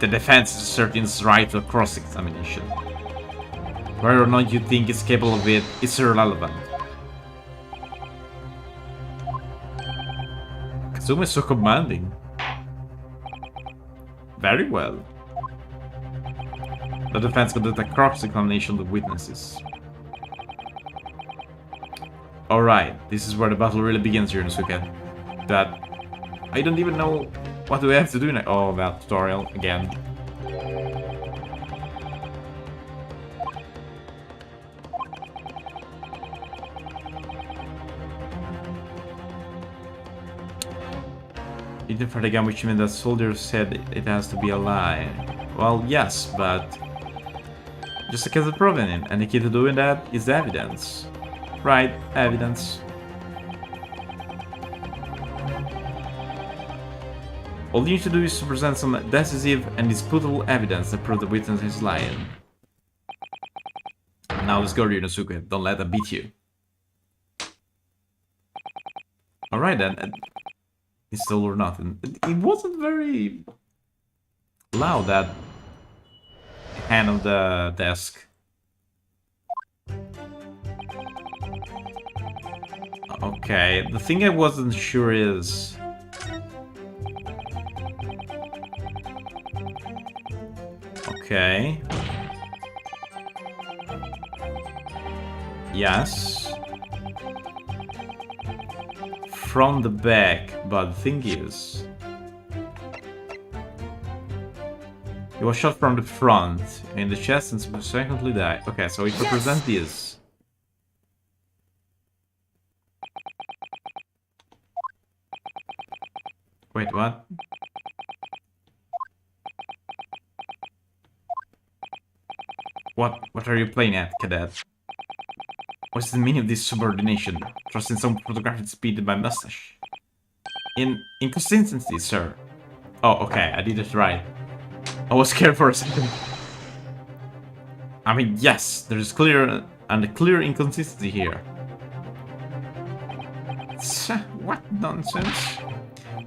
The defense is asserting its right to a cross-examination. Whether or not you think it's capable of it is irrelevant. Kazuma is so commanding. Very well. The defense conducted a cross-examination of the witnesses. Alright, this is where the battle really begins, Yunosuke. That... I don't even know what do we have to do now. Oh, that tutorial again. Even for the gun, which means that soldiers said it has to be a lie. Well, yes, but... just a case of proving it, and the key to doing that is evidence. Right, evidence. All you need to do is to present some decisive and disputable evidence that prove the witness is lying. Now let's go, Yunosuke. Don't let them beat you. Alright then. It's all or nothing. It wasn't very loud, that hand on the desk. Okay, the thing I wasn't sure is... Okay. Yes. from the back, but the thing is... He was shot from the front, in the chest, and subsequently died. Okay, so it represents this. Wait, what? What are you playing at, cadet? What's the meaning of this subordination? Trusting some photographic speed in my mustache? Inconsistency, sir. Oh, okay, I did it right. I was scared for a second. I mean, yes, there's clear inconsistency here. What nonsense?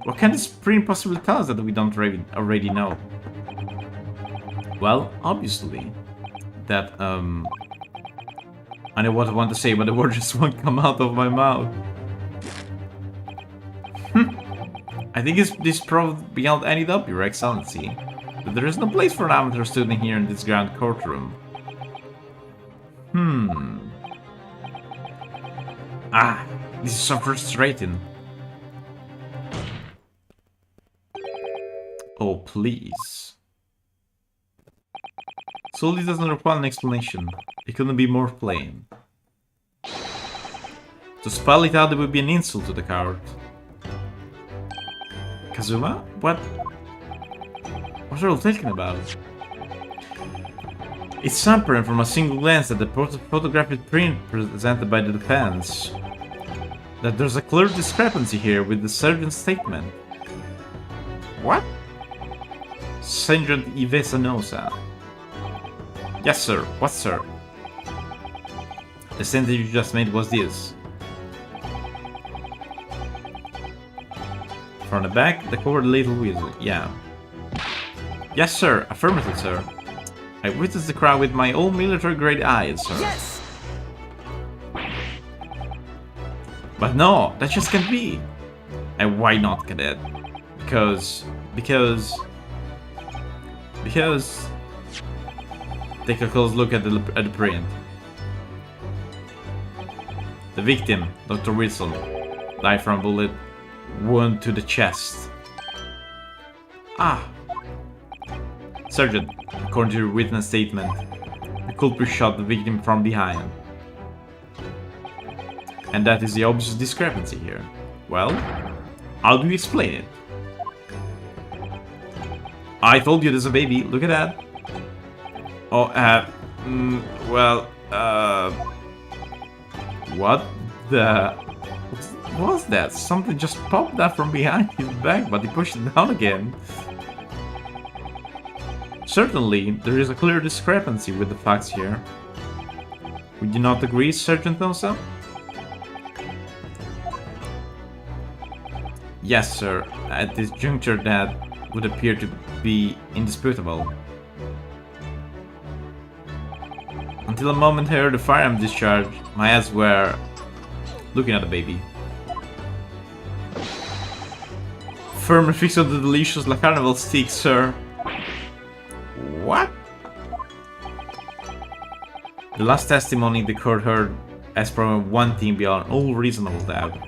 What can this print possibly tell us that we don't already know? Well, obviously, that, I know what I want to say, but the word just won't come out of my mouth. I think this proved beyond any doubt, Your Excellency. But there is no place for an amateur student here in this grand courtroom. Ah, this is so frustrating. Oh, please. So this doesn't require an explanation. It couldn't be more plain. To spell it out, it would be an insult to the coward. Kazuma? What are you talking about? It's apparent from a single glance at the photographic print presented by the defense that there's a clear discrepancy here with the sergeant's statement. What? Sergeant Ivesanosa. Yes, sir. What, sir? The sentence you just made was this. From the back, the covered little weasel. Yeah. Yes, sir. Affirmative, sir. I witnessed the crowd with my own military-grade eyes, sir. Yes! But no, that just can't be. And why not, cadet? Because... Take a close look at the print. The victim, Dr. Wilson, died from a bullet wound to the chest. Ah! Sergeant, according to your witness statement, the culprit shot the victim from behind. And that is the obvious discrepancy here. Well, how do you explain it? I told you there's a baby, look at that. Oh, what the... What was that? Something just popped out from behind his back, but he pushed it down again. Certainly, there is a clear discrepancy with the facts here. Would you not agree, Sergeant Nosa? Yes, sir. At this juncture, that would appear to be indisputable. Until a moment I heard the firearm discharge, my eyes were looking at the baby. Firmly fixed on the delicious La Carnival stick, sir. What? The last testimony the court heard has proven one thing beyond all reasonable doubt.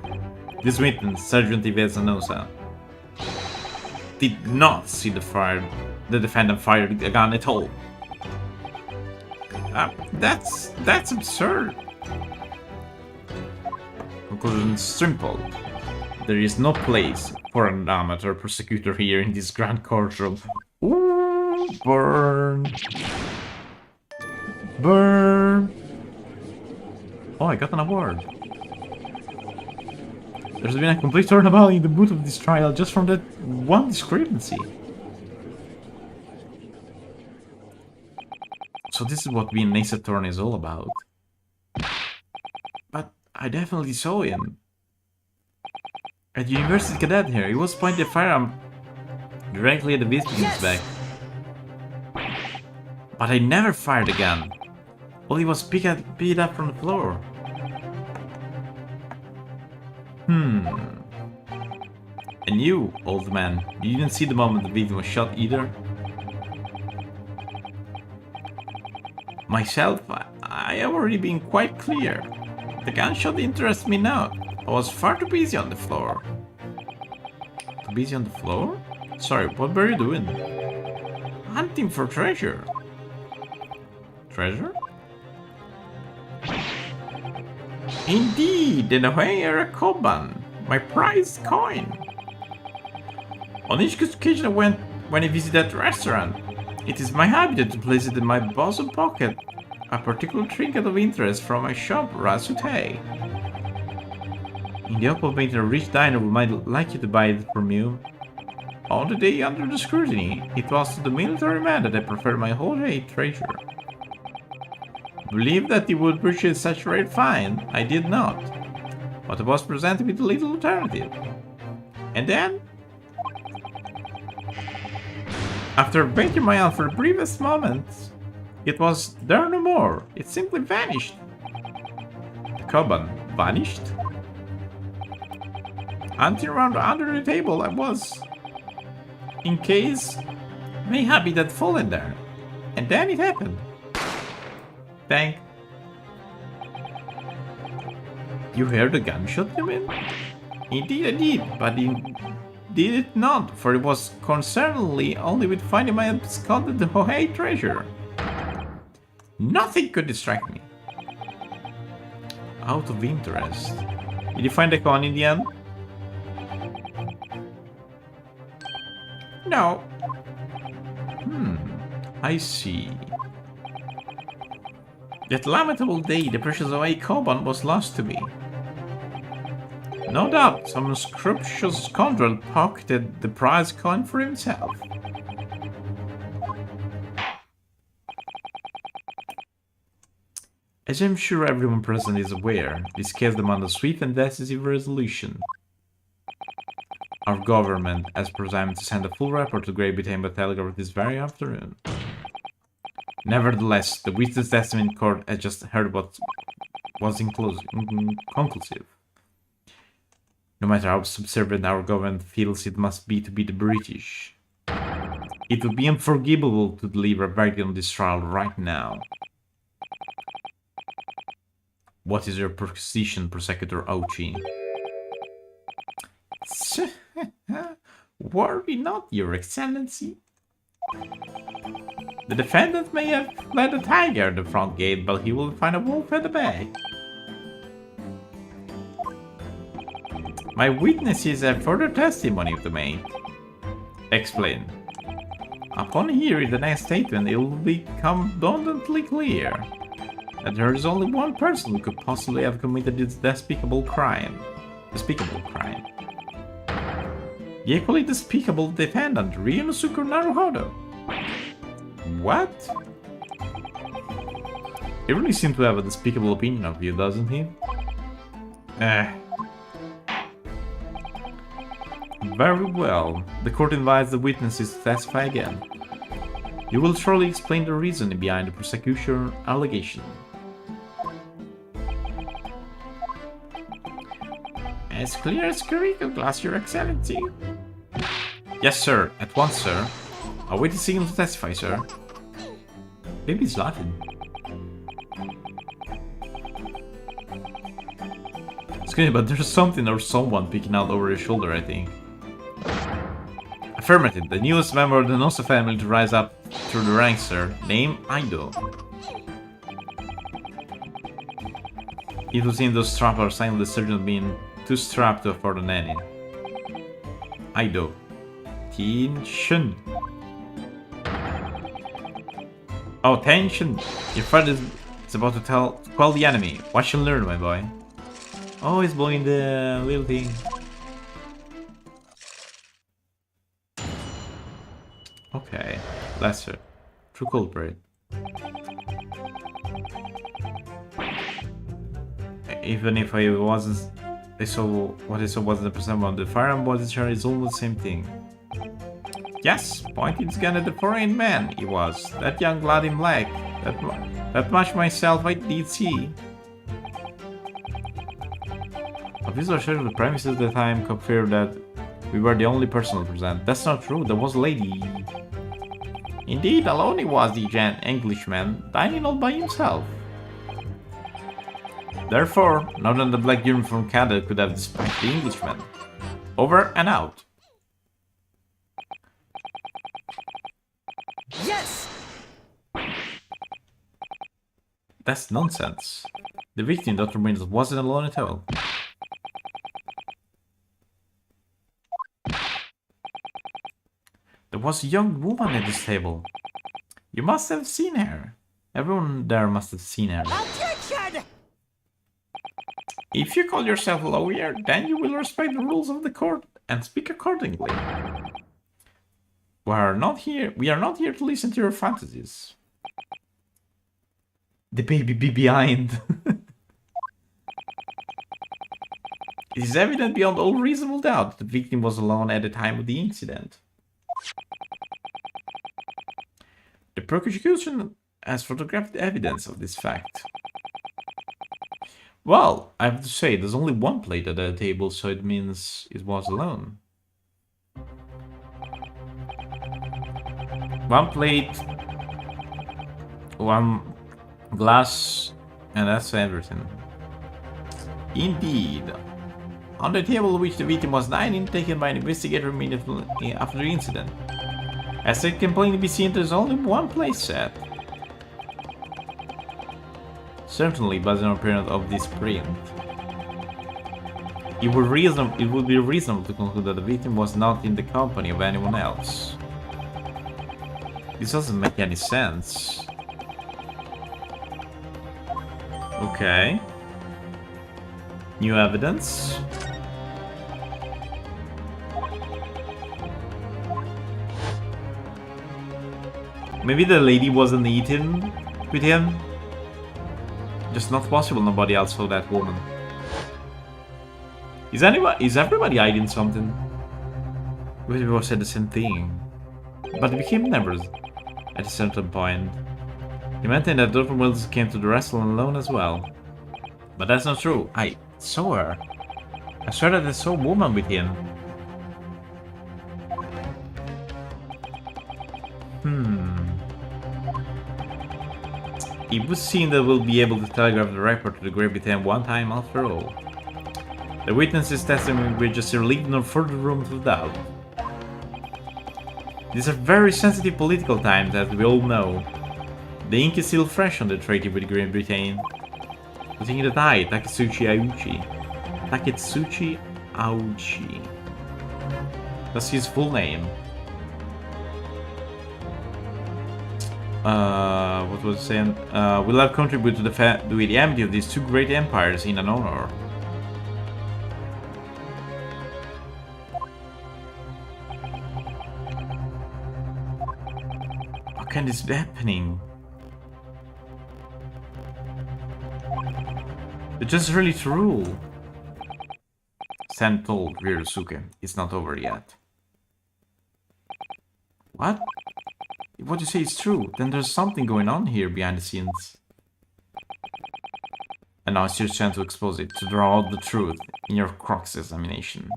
This witness, Sergeant Ivesanosa, did not see the defendant fire a gun at all. That's absurd. Conclusion simple. There is no place for an amateur prosecutor here in this grand courtroom. Ooh, burn. Burn. Oh, I got an award. There's been a complete turnabout in the mood of this trial just from that one discrepancy. So this is what being an ace attorney is all about. But I definitely saw him. At University Cadet here, he was pointing a firearm directly at the victim's back. But I never fired a gun. Well, he was picked up from the floor. And you, old man, you didn't see the moment the victim was shot either? Myself, I have already been quite clear. The gunshot interests me now. I was far too busy on the floor. Too busy on the floor? Sorry, what were you doing? Hunting for treasure. Treasure? Indeed, and away a koban, my prized coin. On each occasion I went when I visit that restaurant, it is my habit to place it in my bosom pocket, a particular trinket of interest from my shop, Rasute. In the hope of making a rich diner who might like you to buy it from you. On the day under the scrutiny, it was to the military man that I preferred my whole treasure. Believed that he would appreciate such a rare find, I did not. But I was presented with a little alternative. And then, after baiting my aunt for the briefest moments, it was there no more. It simply vanished. The koban vanished? Hunting around under the table I was, in case mayhaps it had fallen there. And then it happened. Bang. You heard the gunshot, you mean? Indeed I did, but did it not, for it was concerningly only with finding my absconded Hohei treasure. Nothing could distract me. Out of interest. Did you find the coin in the end? No. I see. That lamentable day, the precious Hohei koban was lost to me. No doubt, some unscrupulous scoundrel pocketed the prize coin for himself. As I'm sure everyone present is aware, this case demands a swift and decisive resolution. Our government has presumed to send a full report to Great Britain by telegraph this very afternoon. Nevertheless, the witness testimony in court has just heard what was conclusive. No matter how subservient our government feels it must be to the British, it would be unforgivable to deliver a verdict on this trial right now. What is your position, Prosecutor Ochi? Worry not, Your Excellency. The defendant may have fled a tiger at the front gate, but he will find a wolf at the back. My witnesses have further testimony to make. Explain. Upon hearing the next statement, it will become abundantly clear that there is only one person who could possibly have committed this despicable crime. The equally despicable defendant, Ryunosuke Naruhodo. What? He really seems to have a despicable opinion of you, doesn't he? Very well. The court invites the witnesses to testify again. You will surely explain the reasoning behind the prosecution allegation. As clear as curricle glass, Your Excellency. Yes, sir. At once, sir. I'll wait a signal to testify, sir. Maybe he's laughing. Excuse me, but there's something or someone peeking out over his shoulder, I think. Affirmative. The newest member of the Nosa family to rise up through the ranks, sir. Name Aido. It was in those strappers sign the surgeon being too strapped to afford a nanny. Aido. Tension. Oh, tension! Your father is about to quell the enemy. Watch and learn, my boy. Oh, he's blowing the little thing. Okay, lesser. True culprit. Even if I wasn't... what I saw wasn't the percent on the firearm body chart is almost the same thing. Yes, pointing his gun at the foreign man, he was. That young lad in black. That much myself I did see. Officers shared the premises at the time confirmed that we were the only person present. That's not true, there was a lady. Indeed, alone he was, the Englishman, dining all by himself. Therefore, none of the black uniform candidate could have dispatched the Englishman. Over and out. Yes! That's nonsense. The victim, Dr. Mills, wasn't alone at all. There was a young woman at this table. You must have seen her. Everyone there must have seen her. Objection! If you call yourself a lawyer, then you will respect the rules of the court and speak accordingly. We are not here to listen to your fantasies. The baby be behind. It is evident beyond all reasonable doubt that the victim was alone at the time of the incident. The prosecution has photographed evidence of this fact. Well, I have to say, there's only one plate at the table, so it means it was alone. One plate, one glass, and that's everything. Indeed. On the table which the victim was lying, taken by an investigator immediately after the incident. As it can plainly be seen, there's only one place set. Certainly, based on appearance of this print, it would be reasonable to conclude that the victim was not in the company of anyone else. This doesn't make any sense. Okay. New evidence. Maybe the lady wasn't eaten with him. Just not possible, nobody else saw that woman. Is everybody hiding something? We all said the same thing. But they became neighbors at a certain point. He maintained that Dr. Mills came to the restaurant alone as well. But that's not true. I saw her. I swear that I saw a woman with him. It would seem that we'll be able to telegraph the report to the Great Britain one time after all. The witness's testimony will just leave no further room to doubt. These are very sensitive political times, as we all know. The ink is still fresh on the treaty with Great Britain. The thing that I, Taketsuchi Auchi. That's his full name. What was it saying? Will have contributed to the amity of these two great empires in an honor. How can this be happening? It's just really true. Sam told Ryusuke, it's not over yet. What? If what you say is true, then there's something going on here behind the scenes. And now it's your chance to expose it, to draw out the truth in your cross-examination.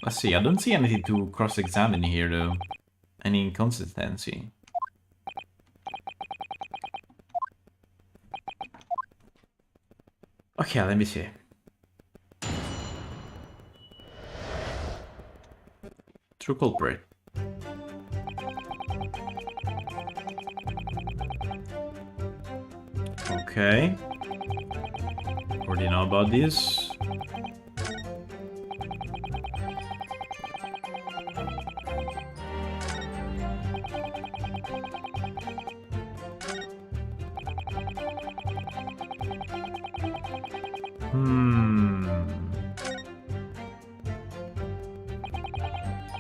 Let's see, I don't see anything to cross-examine here though. Any inconsistency. Okay, let me see. True culprit. Okay. Already know about this.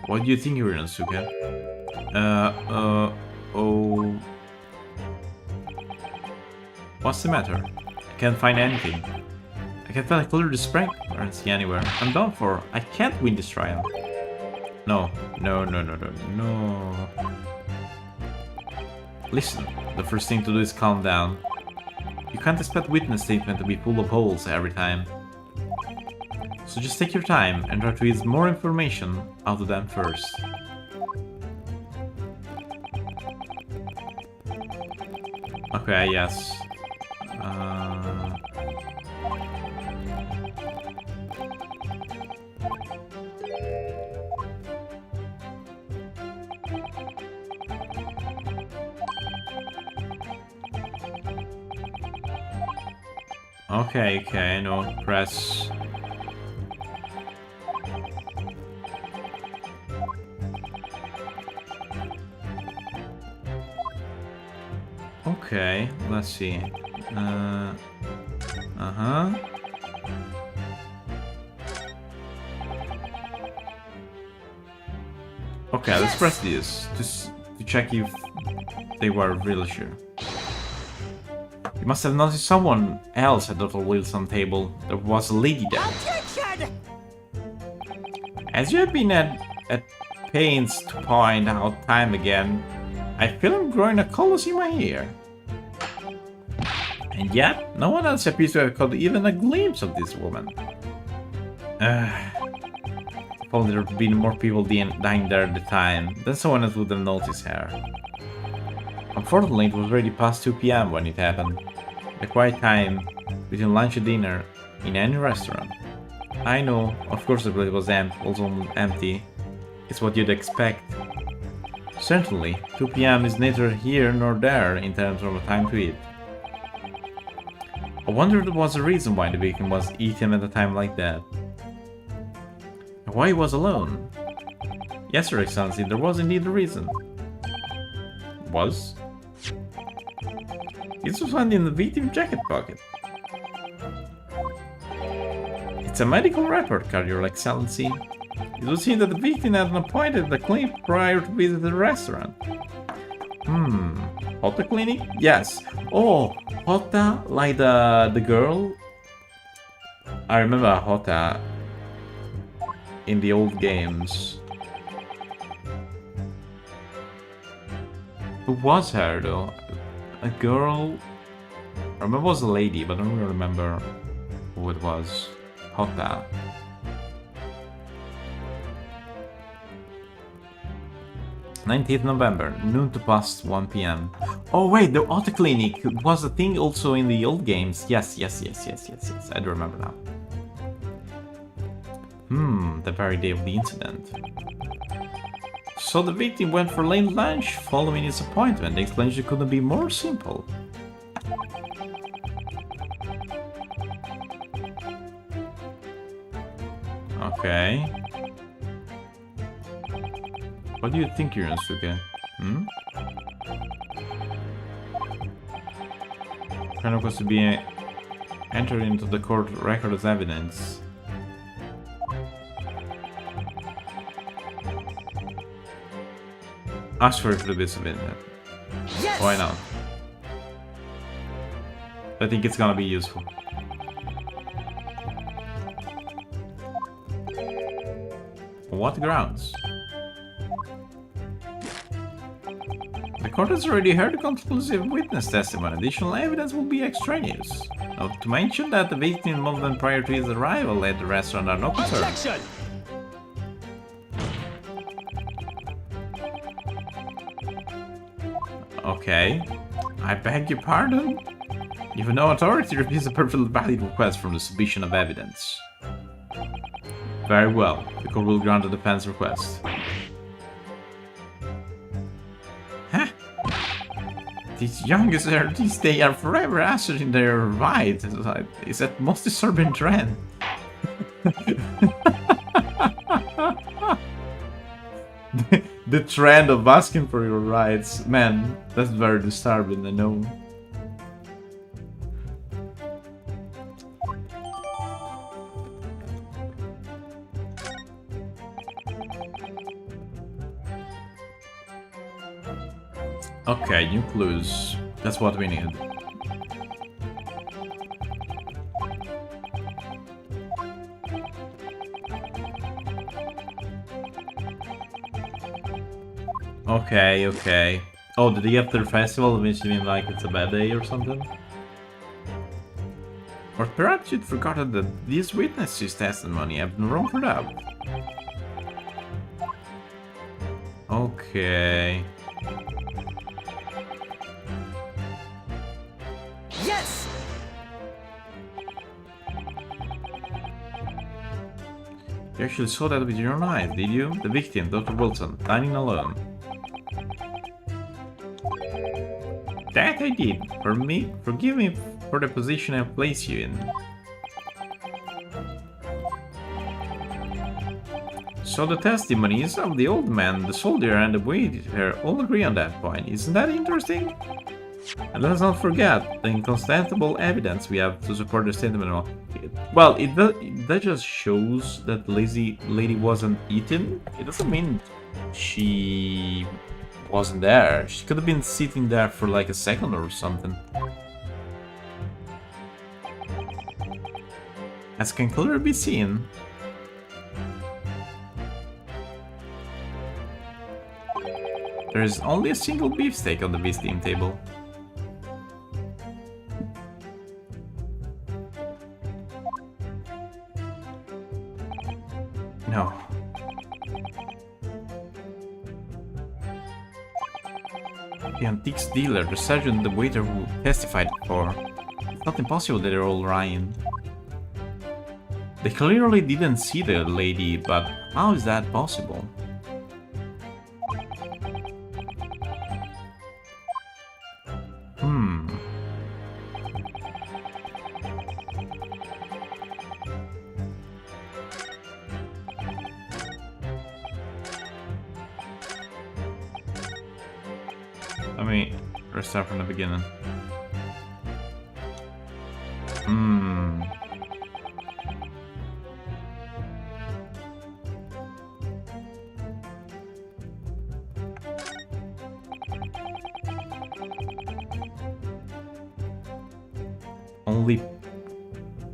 What do you think, Ryusuke? Oh... What's the matter? I can't find anything. I can find a clear display currency anywhere. I'm done for. I can't win this trial. No. Listen, the first thing to do is calm down. You can't expect witness statement to be full of holes every time. So just take your time and try to get more information out of them first. Okay, yes. Okay, I know. Press. Okay, let's see. Uh-huh. Okay, let's press this to check if they were really sure. You must have noticed someone else at Dr. Wilson's table. There was a lady there. Objection! As you have been at pains to point out time again, I feel I'm growing a colos in my ear. And yet, no one else appears to have caught even a glimpse of this woman. If only there had been more people dying there at the time, then someone else would have noticed her. Unfortunately, it was already past 2 PM when it happened. The quiet time between lunch and dinner in any restaurant. I know, of course the place was also empty. It's what you'd expect. Certainly, 2 PM is neither here nor there in terms of a time to eat. I wonder if there was a reason why the victim was eaten at a time like that. And why he was alone? Yes, Your Excellency, there was indeed a reason. Was? It was found in the victim's jacket pocket. It's a medical report card, Your Excellency. It was seen that the victim had an appointed at the clinic prior to visiting the restaurant. Hota clinic? Yes. Oh, Hota, like the girl? I remember Hota in the old games. Who was her though? A girl? I remember it was a lady, but I don't really remember who it was. Hota. November 19th, noon to past 1 PM. Oh wait, the auto clinic was a thing also in the old games. Yes. I do remember now. The very day of the incident. So the victim went for late lunch following his appointment. The explanation couldn't be more simple. Okay. What do you think, Yunosuke? Kind of was to be entered into the court record as evidence. Ask for it to be submitted. Yes! Why not? I think it's gonna be useful. On what grounds? The court has already heard the conclusive witness testimony. Additional evidence will be extraneous. Not to mention that the victim movement prior to his arrival at the restaurant are no concern. Objection! Okay. I beg your pardon? You have no authority to refuse a perfectly valid request from the submission of evidence. Very well. The court will grant the defense request. Huh? These youngest these days are forever asserting their rights. It's a most disturbing trend. The trend of asking for your rights. Man, that's very disturbing, I know. Okay, new clues. That's what we need. Okay. Oh, did he after the festival which mean like it's a bad day or something? Or perhaps you'd forgotten that these witnesses' testimony have no room for doubt. Okay. Yes! You actually saw that with your own eyes, did you? The victim, Dr. Wilson, dining alone. That I did. Forgive me for the position I placed you in. So the testimonies of the old man, the soldier, and the waiter all agree on that point. Isn't that interesting? And let's not forget the incontestable evidence we have to support the statement. Well, that just shows that the lady wasn't eaten. It doesn't mean she wasn't there. She could have been sitting there for like a second or something. As can clearly be seen, there is only a single beefsteak on the visiting table. No. The antiques dealer, the sergeant, the waiter who testified before. It's not impossible that they're all lying. They clearly didn't see the lady, but how is that possible? Let me restart from the beginning. Only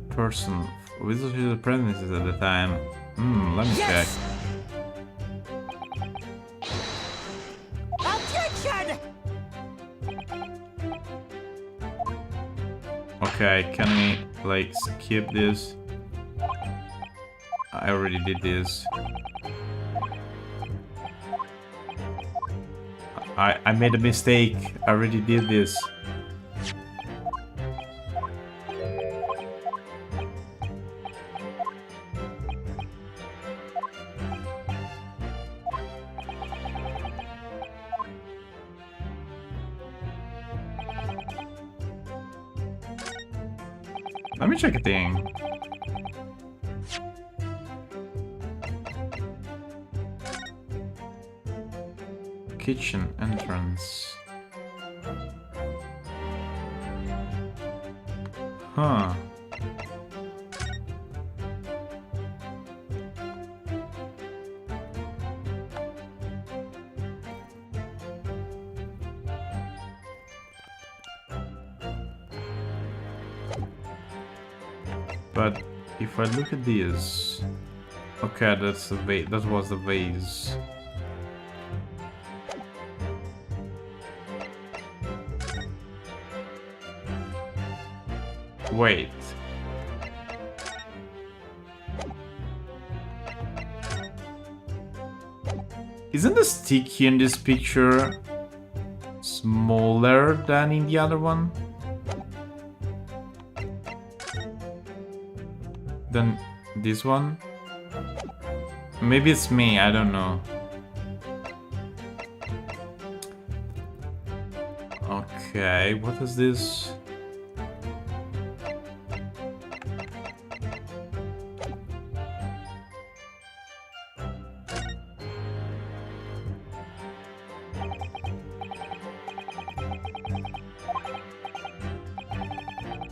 person visited the premises at the time. Let me check. Objection! Okay, can we like skip this? I already did this. I made a mistake. I already did this. Let me check a thing. Kitchen entrance. Huh. But if I look at these, okay, that's the vase. That was the vase. Wait. Isn't the stick here in this picture smaller than in the other one? Than this one? Maybe it's me, I don't know. Okay, what is this?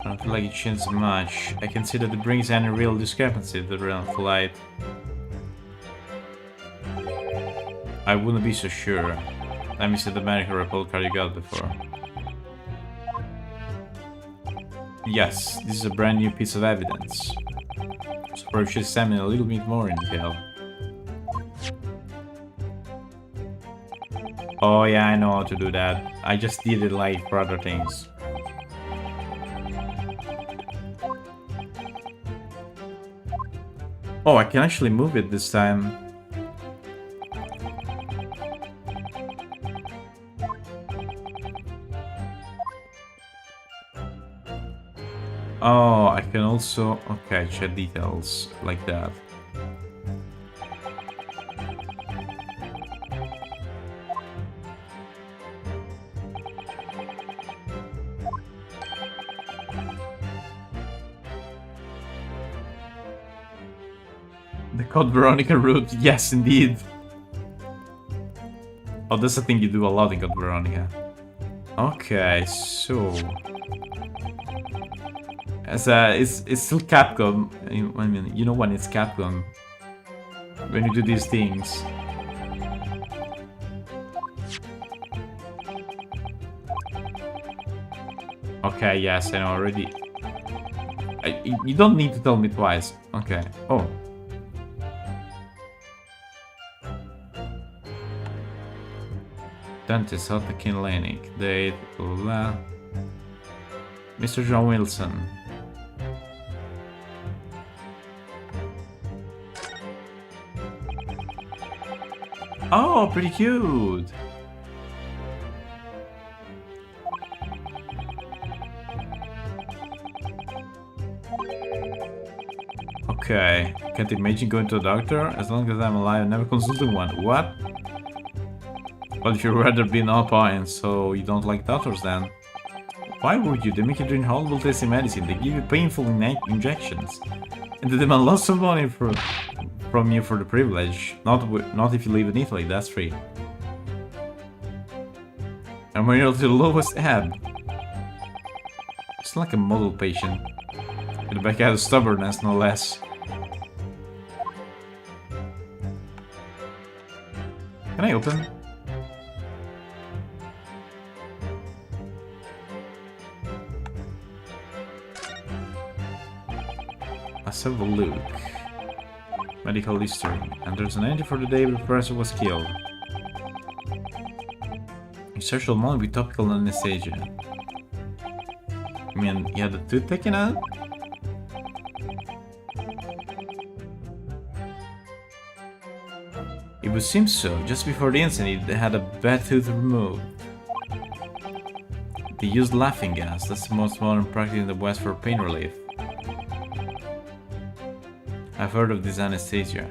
I don't feel like it changes much. I can see that it brings any real discrepancy to the realm of light. I wouldn't be so sure. Let me see the medical report card you got before. Yes, this is a brand new piece of evidence. So perhaps you should examine it a little bit more in detail. Oh yeah, I know how to do that. I just did it like for other things. Oh, I can actually move it this time. Oh, I can also... Okay, check details like that. The Code Veronica route, yes indeed. Oh, that's a thing you do a lot in Code Veronica. Okay, so... it's still Capcom. I mean, you know when it's Capcom. When you do these things. Okay, yes, I know already. You don't need to tell me twice. Okay. Oh. Dentist at the clinic. Date. Mr. John Wilson. Oh, pretty cute. Okay. Can't imagine going to a doctor. As long as I'm alive, I never consulted one. What? Well, you'd rather be an alpine, so you don't like doctors then? Why would you? They make you drink horrible tasting medicine, they give you painful injections, and they demand lots of money from you for the privilege. Not if you live in Italy, that's free. And when you're to the lowest ebb. It's like a model patient. With the back out of stubbornness, no less. Can I open? Let's have a look. Medical history. And there's an entry for the day the professor was killed. He searched all morning with topical anesthesia. I mean, he had the tooth taken out? It would seem so. Just before the incident, they had a bad tooth removed. They used laughing gas. That's the most modern practice in the West for pain relief. I've heard of this anesthesia.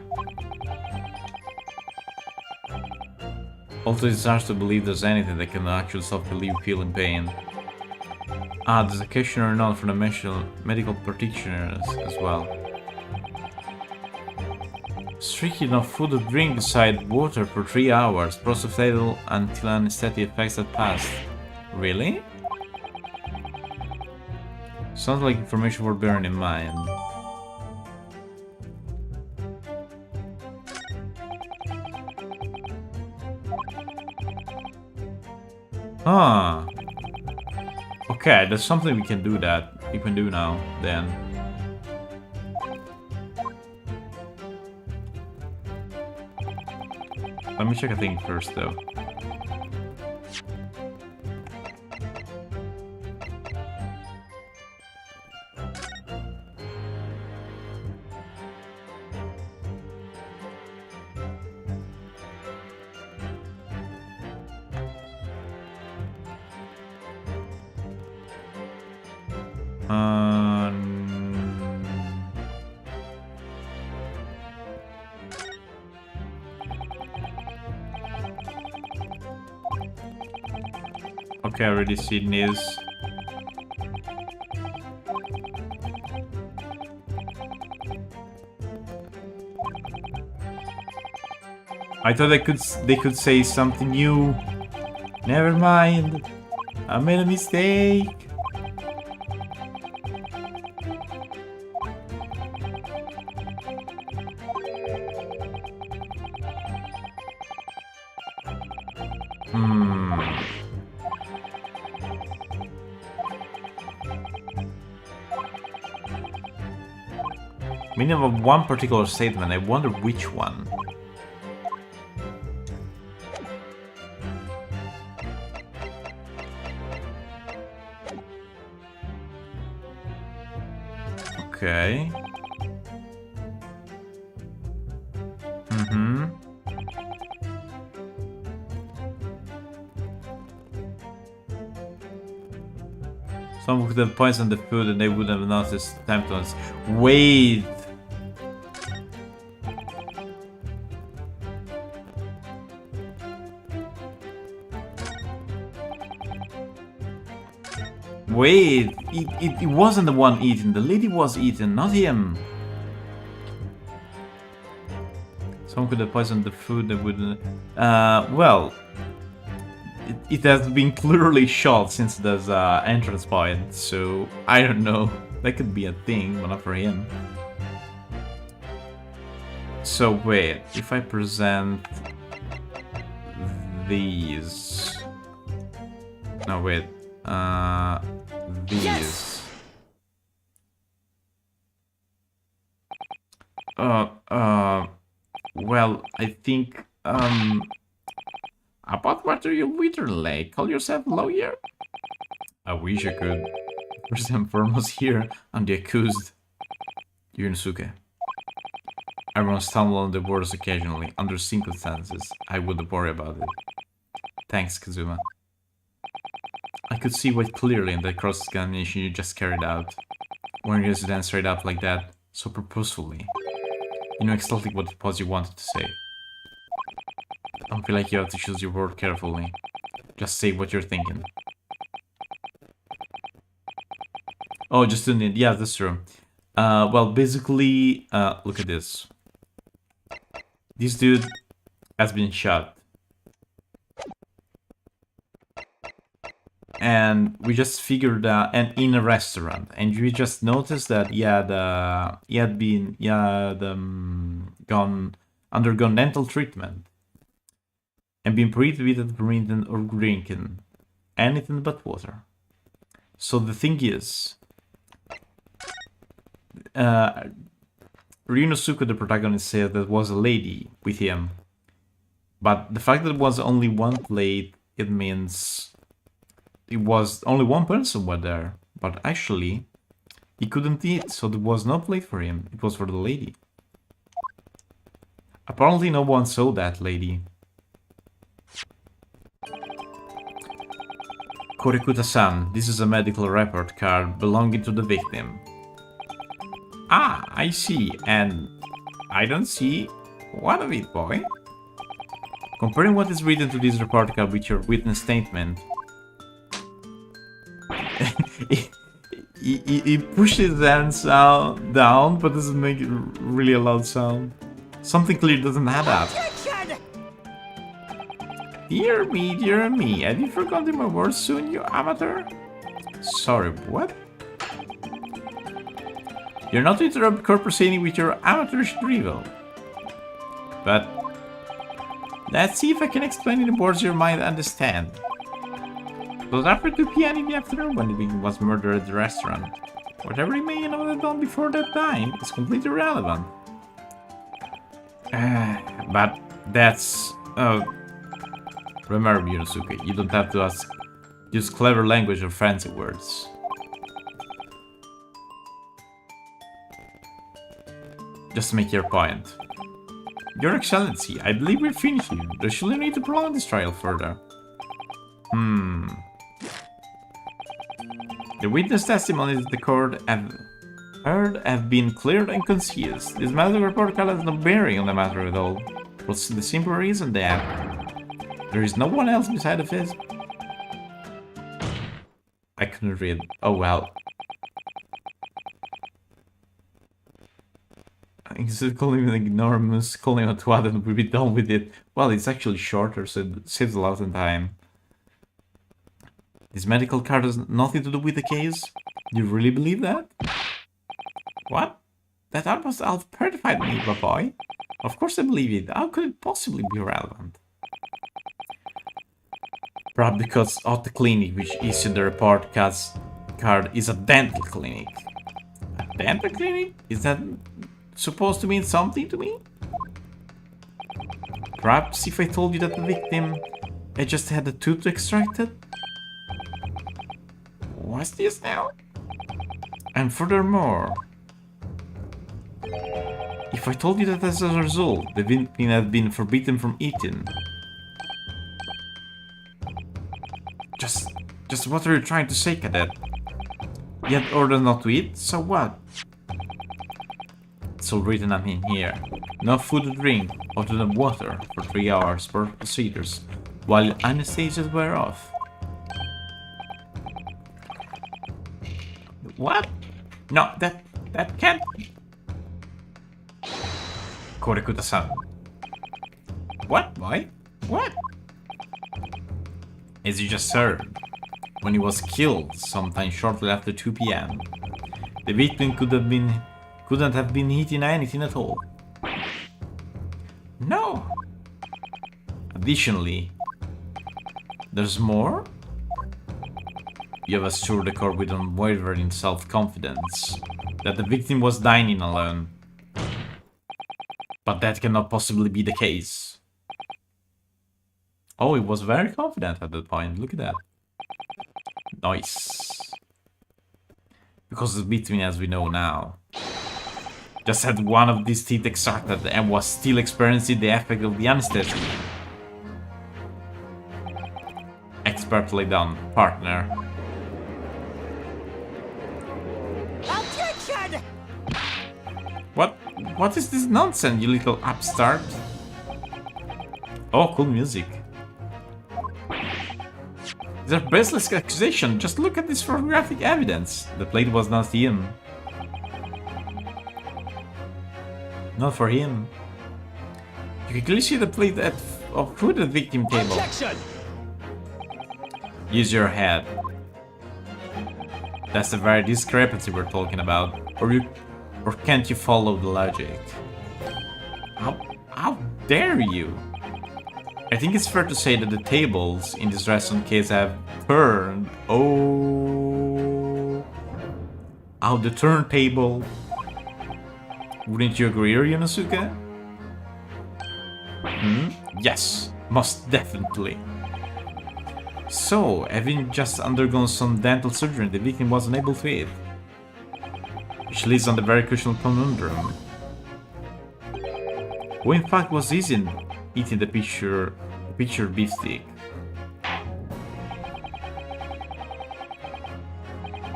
Also, it's hard to believe there's anything that can actually stop relief feeling pain. Ah, there's a questionnaire note from the medical practitioners as well. Strict enough food to drink beside water for 3 hours, prosofatal until anesthetic effects had passed. Really? Sounds like information worth bearing in mind. Ah. Okay, there's something we can do now, then. Let me check a thing first, though. Okay, I already seen this. I thought they could say something new. Never mind. I made a mistake. Meaning of one particular statement, I wonder which one. Okay. Someone could have poisoned the food and they would have noticed symptoms. Wait! Wait! It wasn't the one eating. The lady was eating, not him. Someone could have poisoned the food that wouldn't... well... It has been clearly shot since there's an entrance point, so I don't know. That could be a thing, but not for him. So wait, if I present these... No, wait. These... Yes! Well, I think, about what do you literally call yourself a lawyer? I wish I could. First and foremost here, I'm the accused. Yunosuke. Everyone stumbles on the words occasionally. Under circumstances, I wouldn't worry about it. Thanks, Kazuma. I could see quite clearly in the cross-examination you just carried out. When you stand straight up like that, so purposefully. You know exactly what it was you wanted to say. Don't feel like you have to choose your word carefully. Just say what you're thinking. Oh, just doing it. Yeah, that's true. Well, basically, look at this. This dude has been shot. And we just figured out, and in a restaurant, and we just noticed that he had undergone dental treatment. And been prohibited from eating or drinking anything but water. So the thing is, Ryunosuke, the protagonist, said there was a lady with him. But the fact that it was only one plate, it means it was only one person was there. But actually, he couldn't eat, so there was no plate for him. It was for the lady. Apparently no one saw that lady. Korikuta-san, this is a medical report card belonging to the victim. Ah, I see, and I don't see one of it, boy. Comparing what is written to this report card with your witness statement, he pushed his hands down, but doesn't make it really a loud sound. Something clear doesn't add up. Objection! Dear me, have you forgotten my words soon, you amateur? Sorry, what? You're not to interrupt court proceeding with your amateurish drivel. But let's see if I can explain in the words your mind understand. It was after 2 p.m. in the afternoon when the victim was murdered at the restaurant. Whatever he may have done before that time is completely irrelevant. But that's... remember, Yunosuke, you don't have to use clever language or fancy words. Just to make your point. Your Excellency, I believe we're finished here. There should no need to prolong this trial further. The witness testimonies that the court have heard have been clear and concise. This medical report card has no bearing on the matter at all. For the simple reason that there is no one else beside of his. I couldn't read. Oh well. Instead of calling it enormous, calling it what and we'll be done with it. Well, it's actually shorter, so it saves a lot of time. This medical card has nothing to do with the case? You really believe that? What? That almost out-certified me, boy. Of course I believe it. How could it possibly be relevant? Perhaps because of the clinic which issued the report card is a dental clinic. A dental clinic? Is that supposed to mean something to me? Perhaps if I told you that the victim had just had a tooth extracted? What's this now? And furthermore, if I told you that as a result, the victim had been forbidden from eating. Just what are you trying to say, Cadet? You had orders not to eat, so what? It's all written up in here. No food to drink or to the water for 3 hours per procedures, while anesthesias wear off. What? No, that can't... Korekuta-san. What? Why? What? As you just heard, when he was killed sometime shortly after 2 p.m., the victim couldn't have been eating anything at all. No. Additionally, there's more? You have assured the court with unwavering self-confidence that the victim was dining alone. But that cannot possibly be the case. Oh, he was very confident at that point. Look at that. Nice. Because the victim, as we know now, just had one of these teeth extracted and was still experiencing the effect of the anesthesia. Expertly done, partner. Objection! What is this nonsense, you little upstart? Oh, cool music. These are baseless accusations. Just look at this photographic evidence. The plate was not him. Not for him. You can clearly see the plate of food at the victim table. Objection! Use your head. That's the very discrepancy we're talking about. Or can't you follow the logic? How dare you? I think it's fair to say that the tables in this restaurant case have turned. Oh, the turntable. Wouldn't you agree, Yonosuke? Yes, most definitely. So, having just undergone some dental surgery, the victim was unable to eat. Which leads on the very crucial conundrum. Who in fact was eating the picture beefsteak?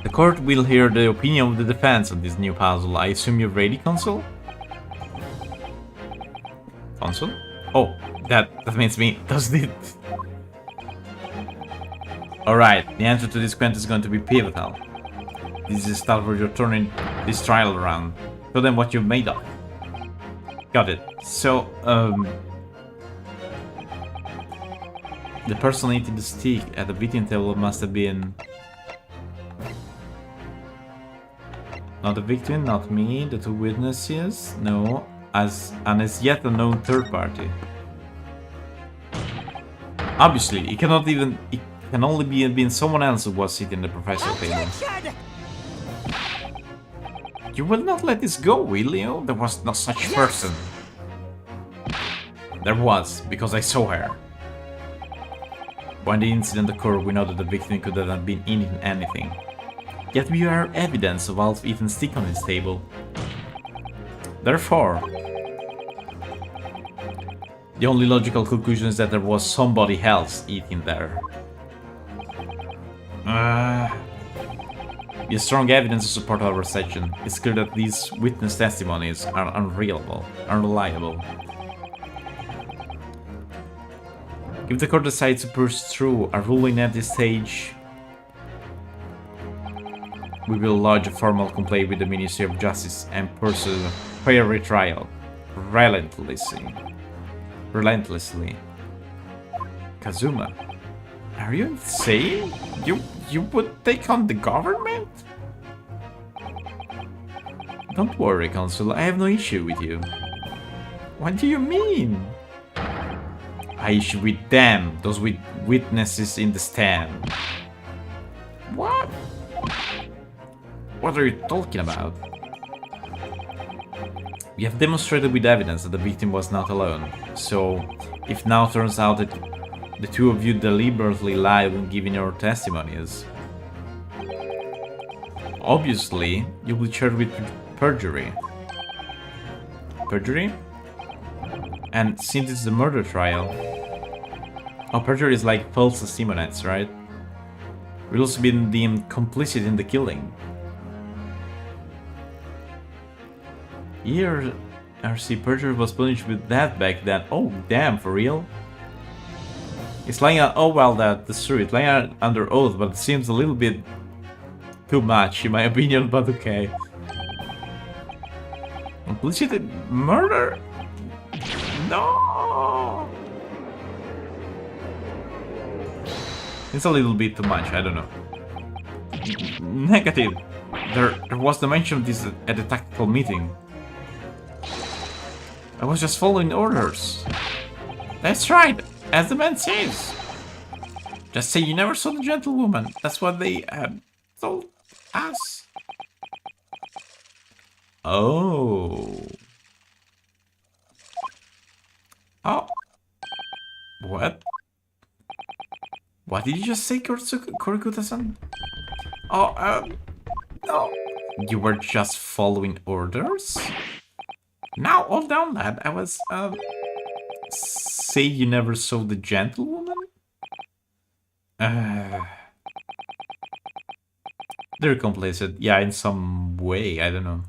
The court will hear the opinion of the defense on this new puzzle. I assume you're ready, Consul? Consul? Oh, that means me, doesn't it? Alright, the answer to this question is going to be pivotal. This is stuff where you're turning this trial around. Show them what you're made of. Got it. So, the person eating the steak at the beating table must have been... Not the victim, not me, the two witnesses, no, as yet unknown third party. Obviously, it can only be someone else who was sitting at the professional table. You will not let this go, will you? There was no such person. There was, because I saw her. When the incident occurred, we know that the victim could have been eating anything. Yet we have evidence of Alf eating steak on his table. Therefore, the only logical conclusion is that there was somebody else eating there. The strong evidence to support our section. It's clear that these witness testimonies are unreliable. If the court decides to push through a ruling at this stage, we will lodge a formal complaint with the Ministry of Justice and pursue a fair retrial relentlessly. Kazuma, are you insane? You would take on the government? Don't worry, Consul, I have no issue with you. What do you mean? I issue with them, those witnesses in the stand. What? What are you talking about? We have demonstrated with evidence that the victim was not alone. So, if now turns out that the two of you deliberately lied when giving your testimonies, obviously you'll be charged with perjury. Perjury? And since it's a murder trial... Oh, perjury is like false testimonies, right? We'll also be deemed complicit in the killing. Here, RC perjury was punished with death back then. Oh, damn, for real? It's lying on. Oh, well, that's true. It's lying under oath, but it seems a little bit too much, in my opinion, but okay. Complicit murder? No! It's a little bit too much, I don't know. Negative. There was the mention of this at the tactical meeting. I was just following orders. That's right, as the man says. Just say you never saw the gentlewoman. That's what they told us. Oh. Oh. What? What did you just say, Kurikuta-san? Oh, no. You were just following orders? Now, all down, lad. I was, say you never saw the gentlewoman? They're complicit. Yeah, in some way. I don't know.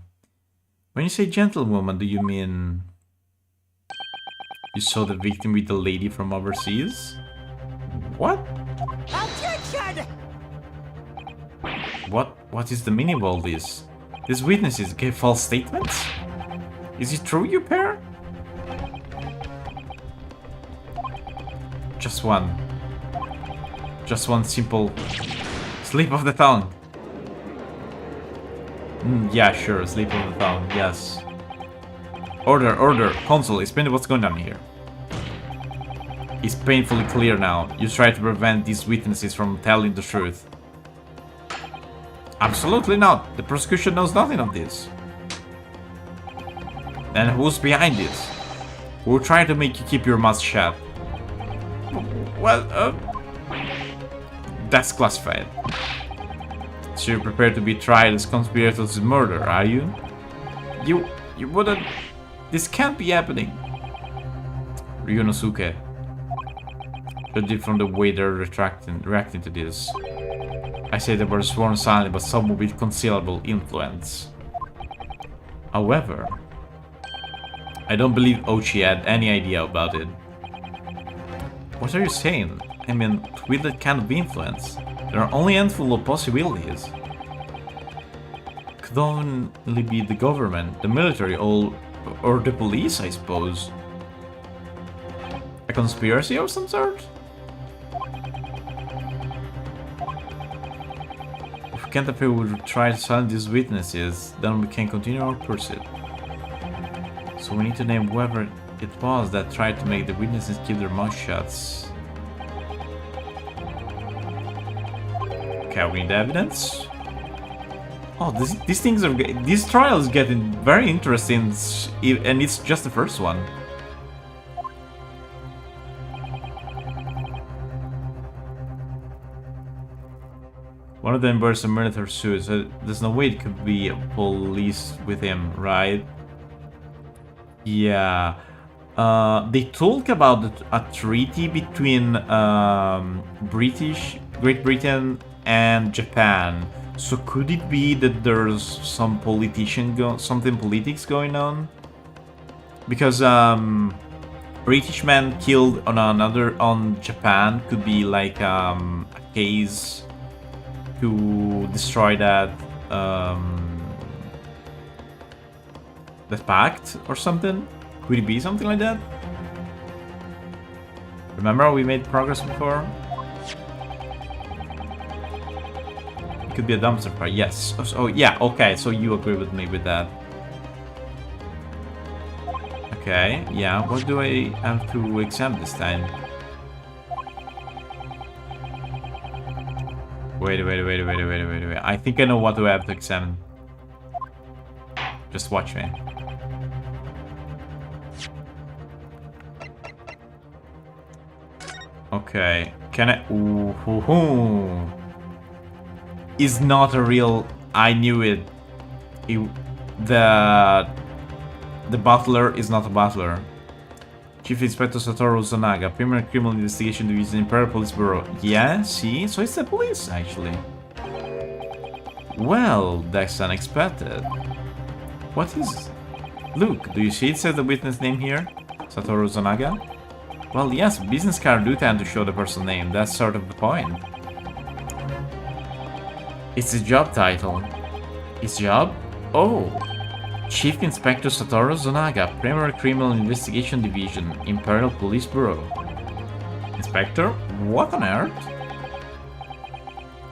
When you say gentlewoman, do you mean you saw the victim with the lady from overseas? What? Objection! What is the meaning of all this? These witnesses gave false statements? Is it true, you pair? Just one simple slip of the tongue. Yeah, sure, slip of the tongue, yes. Order, Consul, explain what's going on here. It's painfully clear now. You try to prevent these witnesses from telling the truth. Absolutely not. The prosecution knows nothing of this. Then who's behind this? Who will try to make you keep your mouth shut? Well, that's classified. So you're prepared to be tried as conspirators in murder, are you? You wouldn't... This can't be happening. Ryunosuke. Judging from the way they're reacting to this. I say they were sworn silently, but someone with considerable influence. However, I don't believe Ochi had any idea about it. What are you saying? I mean, with that kind of influence, there are only a handful of possibilities. Could only be the government, the military, or the police, I suppose. A conspiracy of some sort? If we can't appear we try to silence these witnesses, then we can continue our pursuit. So we need to name whoever it was that tried to make the witnesses keep their mouth shut. Okay, we need evidence. Oh, these trials getting very interesting, and it's just the first one. One of them wears a military suit, so there's no way it could be a police with him, right? Yeah. They talk about a treaty between Great Britain and Japan. So could it be that there's some something politics going on? Because British man killed on Japan could be like a case to destroy that pact or something. Could it be something like that? Remember how we made progress before? It could be a dumpster fire. Yes. Oh yeah. Okay. So you agree with me with that? Okay. Yeah. What do I have to examine this time? Wait. I think I know what do I have to examine. Just watch me. Okay. Can I... Ooh. Is not a real... I knew it. The butler is not a butler. Chief Inspector Satoru Zanaga, Primary Criminal Investigation Division, Imperial Police Bureau. Yeah, see? So it's the police, actually. Well, that's unexpected. What is... Look, do you see it says the witness name here? Satoru Zonaga? Well, yes, business cards do tend to show the person's name. That's sort of the point. It's a job title. His job? Oh. Chief Inspector Satoru Zonaga, Primary Criminal Investigation Division, Imperial Police Bureau. Inspector? What on earth?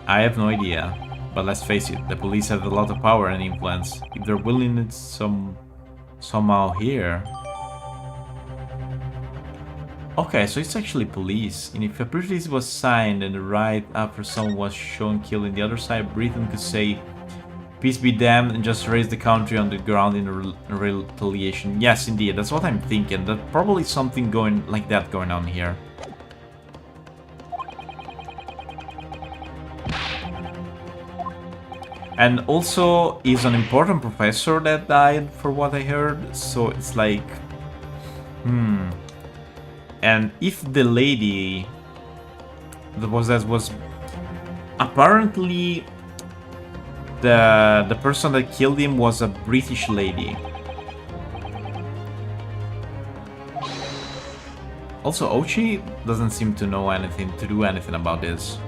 I have no idea. But let's face it, the police have a lot of power and influence. If they're willing it somehow here... Okay, so it's actually police. And if a treaty was signed and right after someone was shown killed in the other side, Britain could say, peace be damned, and just raise the country on the ground in retaliation. Yes, indeed, that's what I'm thinking. There's probably something going like that going on here. And also, he's an important professor that died, for what I heard. So it's like, And if the lady that was apparently the person that killed him was a British lady. Also, Ochi doesn't seem to know anything, to do anything about this.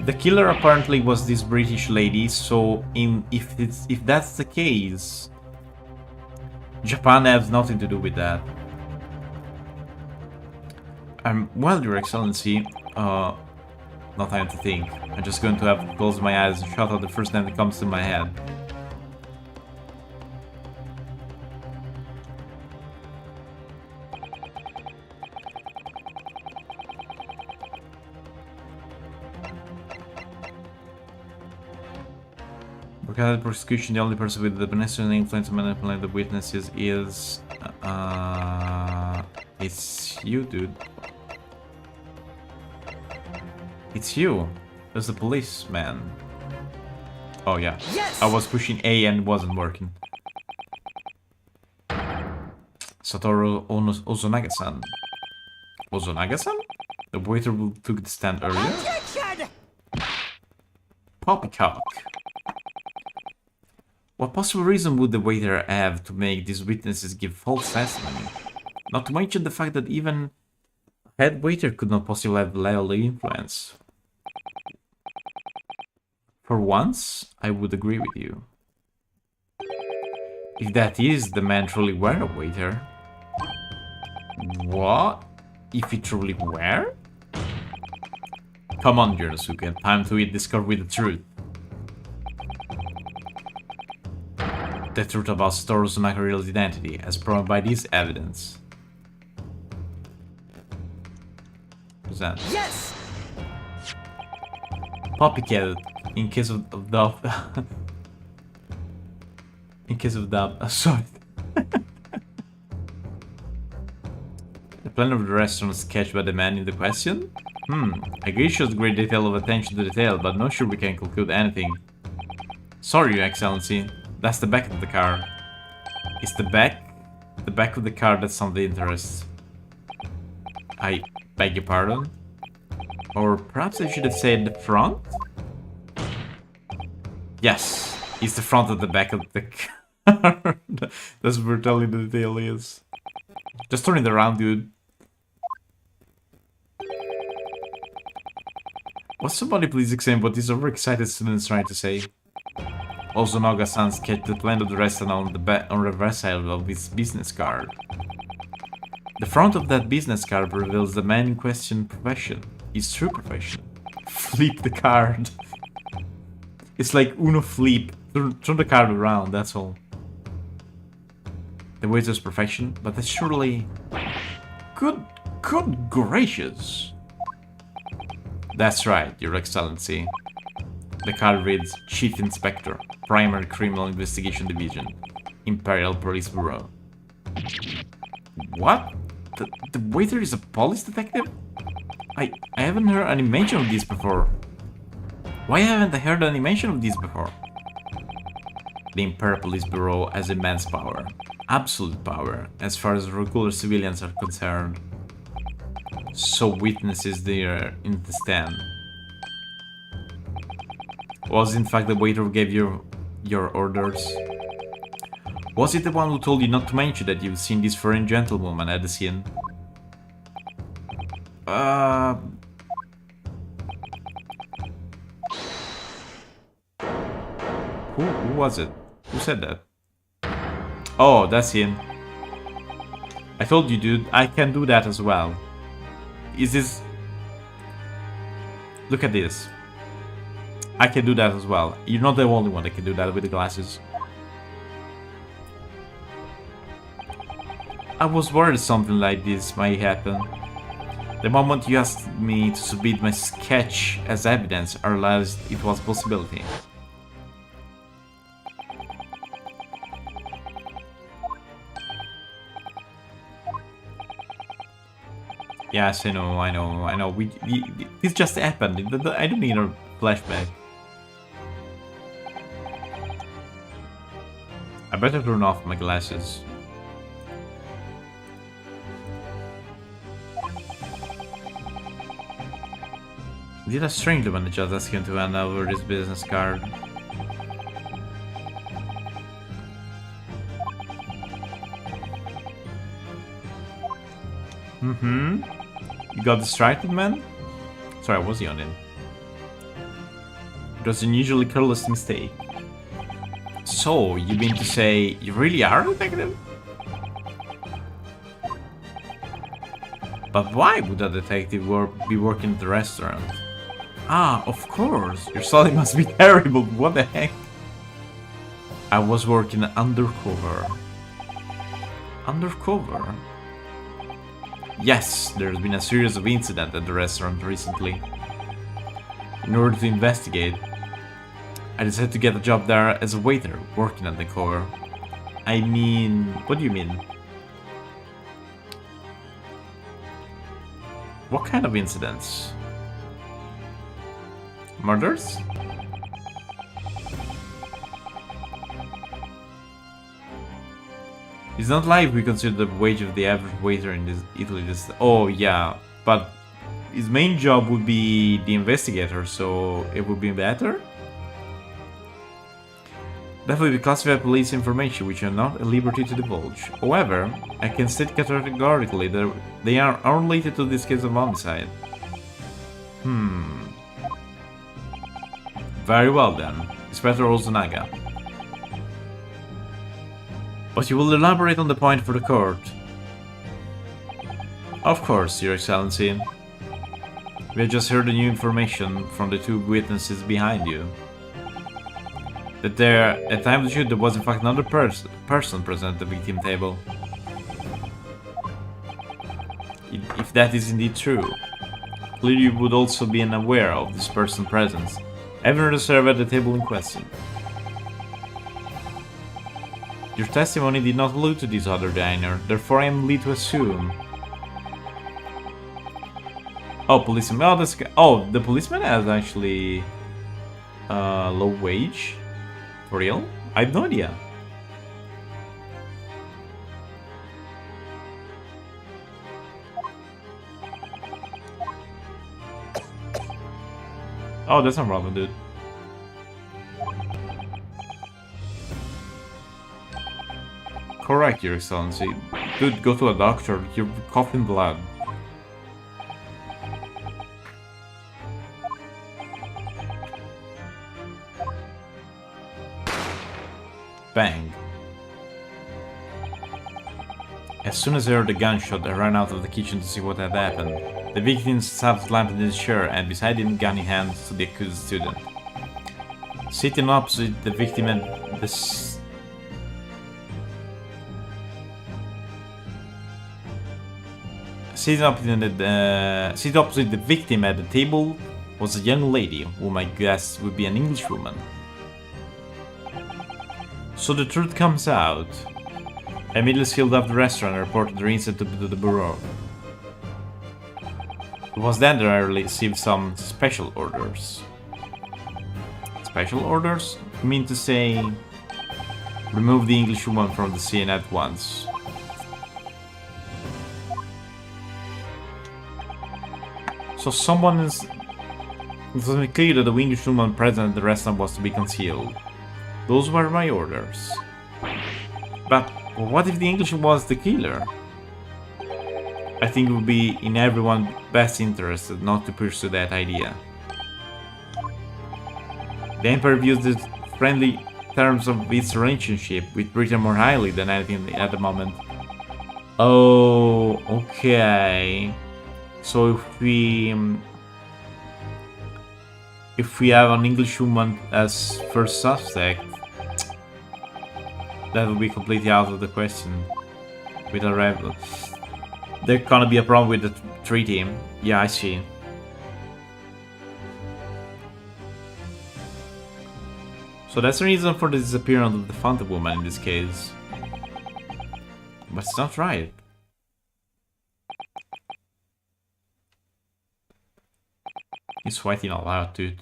The killer apparently was this British lady, so if that's the case, Japan has nothing to do with that. Well, Your Excellency, no time to think. I'm just going to have to close my eyes and shout out the first name that comes to my head. Because of prosecution, the only person with the beneficent influence to manipulate the witnesses is... it's you, dude. It's you. There's the policeman. Oh, yeah. Yes! I was pushing A and it wasn't working. Satoru Ozonaga-san. Ozonaga-san? The waiter who took the stand earlier? Objection! Poppycock. What possible reason would the waiter have to make these witnesses give false testimony? Not to mention the fact that even a head waiter could not possibly have legal influence. For once, I would agree with you. If that is the man truly were a waiter. What? If he truly were? Come on, Yorinosuke, time to eat this card with the truth. The truth about Satoru Zonaga's identity, as proven by this evidence. Present. Yes! Poppycat, in case of doubt. In case of doubt. Sorry. The plan of the restaurant sketched by the man in the question? I agree it shows great detail of attention to detail, but not sure we can conclude anything. Sorry, Your Excellency. That's the back of the car. It's the back of the car that's of the interest. I beg your pardon? Or perhaps I should have said the front? Yes, it's the front of the back of the car. That's where telling the detail is. Just turn it around, dude. Would somebody please explain what these overexcited students trying to say? Ozonaga-san sketched the plan of the restaurant on the reverse side of his business card. The front of that business card reveals the man in question profession, his true profession. Flip the card. It's like Uno flip. Turn the card around, that's all. The waiter's profession, but that's surely... Good gracious. That's right, Your Excellency. The card reads Chief Inspector, Primary Criminal Investigation Division, Imperial Police Bureau. What? The waiter is a police detective? I haven't heard any mention of this before. Why haven't I heard any mention of this before? The Imperial Police Bureau has immense power. Absolute power, as far as regular civilians are concerned. So witnesses there in the stand. Was in fact the waiter who gave you your orders? Was it the one who told you not to mention that you've seen this foreign gentlewoman at the scene? Who was it? Who said that? Oh, that's him. I told you, dude, I can do that as well. Is this... Look at this. I can do that as well. You're not the only one that can do that with the glasses. I was worried something like this might happen. The moment you asked me to submit my sketch as evidence, I realized it was a possibility. Yes, I know. This just happened. I don't need a flashback. I better turn off my glasses. Did a strange one just ask him to hand over this business card? You got distracted, man? Sorry, I was he on it? It was an unusually careless mistake. So, you mean to say you really are a detective? But why would a detective be working at the restaurant? Ah, of course. Your study must be terrible. What the heck? I was working undercover. Undercover? Yes, there's been a series of incidents at the restaurant recently. In order to investigate, I decided to get a job there as a waiter, working undercover. I mean, what do you mean? What kind of incidents? Murders? It's not like we consider the wage of the average waiter in Italy. Oh yeah, but his main job would be the investigator, so it would be better? That would be classified police information which I'm not at liberty to divulge. However, I can state categorically that they are unrelated to this case of homicide. Very well then, Inspector Ozanaga. But you will elaborate on the point for the court. Of course, Your Excellency. We have just heard the new information from the two witnesses behind you. That there, at the time of the shoot, there was in fact another person present at the victim table. If that is indeed true, clearly you would also be unaware of this person's presence, having to serve at the table in question. Your testimony did not allude to this other diner, therefore I am led to assume. Oh, policeman. Oh, that's... Oh, the policeman has actually low wage? For real? I have no idea. Oh, that's no problem, dude. Correct, Your Excellency. Dude, go to a doctor. You're coughing blood. Bang. As soon as I heard the gunshot, I ran out of the kitchen to see what had happened. The victim sat slumped in his chair and beside him, gun in hand, stood the accused student. Sitting opposite the victim and Sitting opposite the victim at the table was a young lady, whom I guessed would be an Englishwoman. So the truth comes out. I immediately sealed up the restaurant and reported the incident to the bureau. It was then that I received some special orders. Special orders? You mean to say... remove the Englishwoman from the scene at once. So someone is... It was clear that the English woman present at the restaurant was to be concealed. Those were my orders. But what if the English was the killer? I think it would be in everyone's best interest not to pursue that idea. The Empire views the friendly terms of its relationship with Britain more highly than anything at the moment. Oh, okay. So if we have an English woman as first suspect, that would be completely out of the question. With a rebel, there's gonna be a problem with the treaty. Yeah, I see. So that's the reason for the disappearance of the Phantom Woman in this case. But it's not right. He's fighting all out, dude.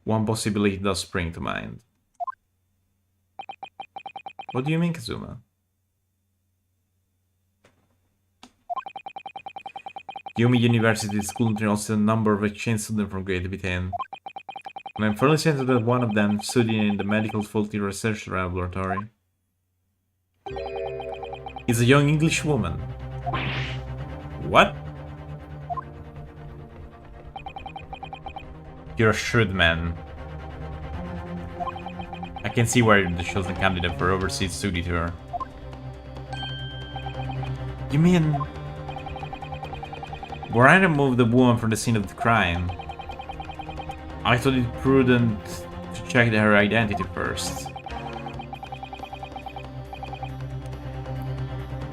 One possibility does spring to mind. What do you mean, Kazuma? Yomi University is currently also a number of exchange students from Great Britain. And I'm fairly certain that one of them studying in the medical faculty research laboratory is a young English woman. What? You're a shrewd man. I can see why you're the chosen candidate for overseas study tour. You mean... were I to move the woman from the scene of the crime, I thought it prudent to check her identity first.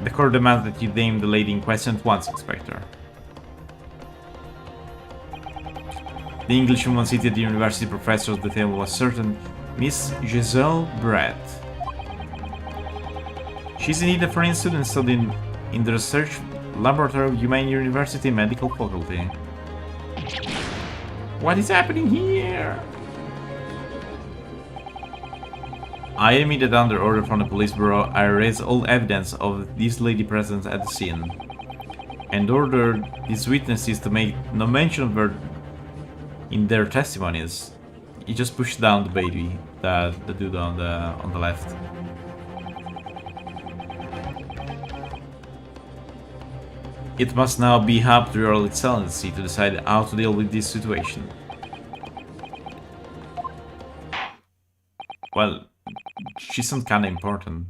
The court demands that you name the lady in question at once, Inspector. The Englishwoman seated at the university professor at the table was certain Miss Giselle Brett. She's indeed a foreign student studying in the research laboratory of Humane University Medical Faculty. What is happening here? I admitted under order from the police bureau I erased all evidence of this lady presence at the scene, and ordered these witnesses to make no mention of her in their testimonies. He just pushed down the baby, the dude on the left. It must now be up to your excellency to decide how to deal with this situation. Well, she sounds kinda important.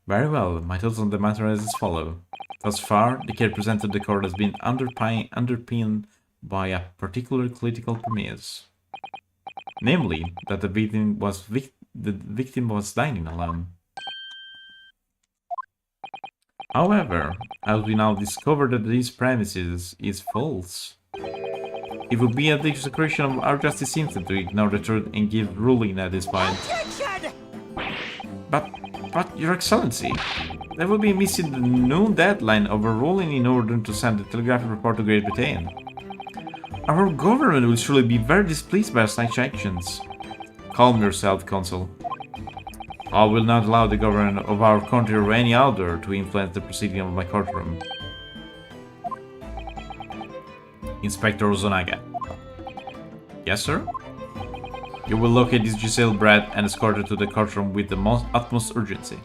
Very well, my thoughts on the matter is as follows. Thus far, the case presented to the court has been underpinned by a particular critical premise. Namely, that the victim was dining alone. However, as we now discover that this premise is false, it would be a desecration of our justice instinct to ignore the truth and give ruling at this point. Objection! But, Your Excellency, there will be missing the noon deadline of a ruling in order to send the telegraphic report to Great Britain. Our government will surely be very displeased by such actions. Calm yourself, Consul. I will not allow the government of our country or any other to influence the proceeding of my courtroom. Inspector Ozonaga. Yes, sir? You will locate this Giselle Brett and escort her to the courtroom with the utmost urgency.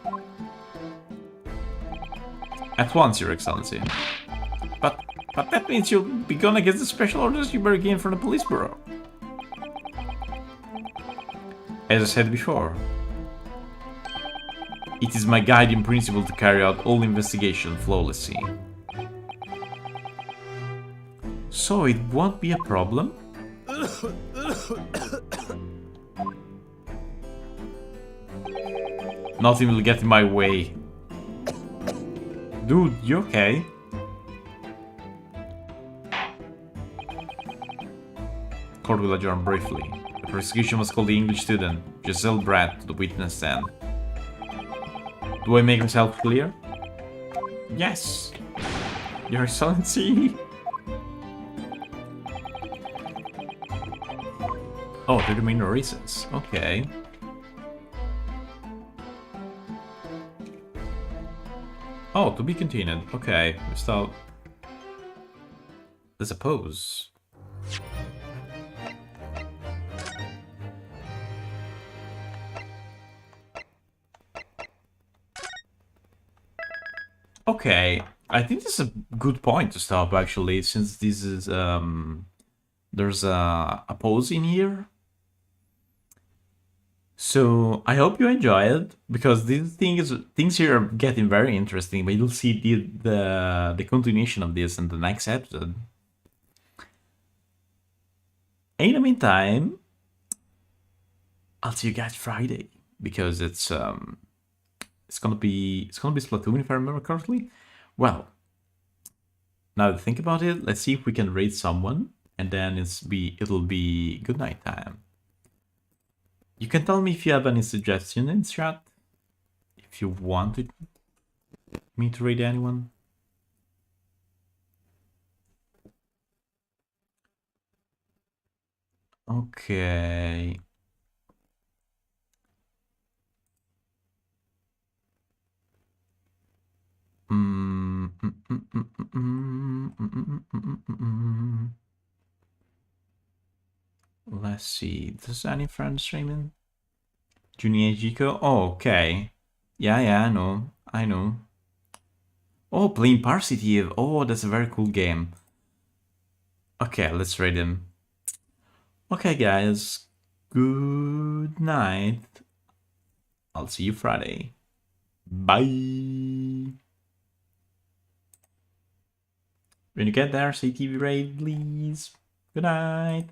At once, Your Excellency. But that means you'll be gone against the special orders you were given from the police bureau. As I said before, it is my guiding principle to carry out all investigation flawlessly. So it won't be a problem? Nothing will get in my way. Dude, you okay? Court will adjourn briefly. The prosecution must call the English student, Giselle Brett, to the witness stand. Do I make myself clear? Yes, Your Excellency. Oh, they remain in recess. Okay. Oh, to be continued. Okay, we start. There's a pose. Okay, I think this is a good point to stop actually, since this is there's a pause in here. So I hope you enjoy it, because things here are getting very interesting. But you'll see the continuation of this in the next episode. In the meantime, I'll see you guys Friday, because it's gonna be Splatoon if I remember correctly. Well, now to think about it, let's see if we can raid someone, and then it'll be good night time. You can tell me if you have any suggestion in chat, if you wanted me to raid anyone. Okay. Let's see. Does any friend streaming? Junior Jiko? Oh, okay. Yeah, I know. Oh, playing Parcity. Oh, that's a very cool game. Okay, let's raid him. Okay, guys. Good night. I'll see you Friday. Bye. When you get there, say TV raid, please. Good night.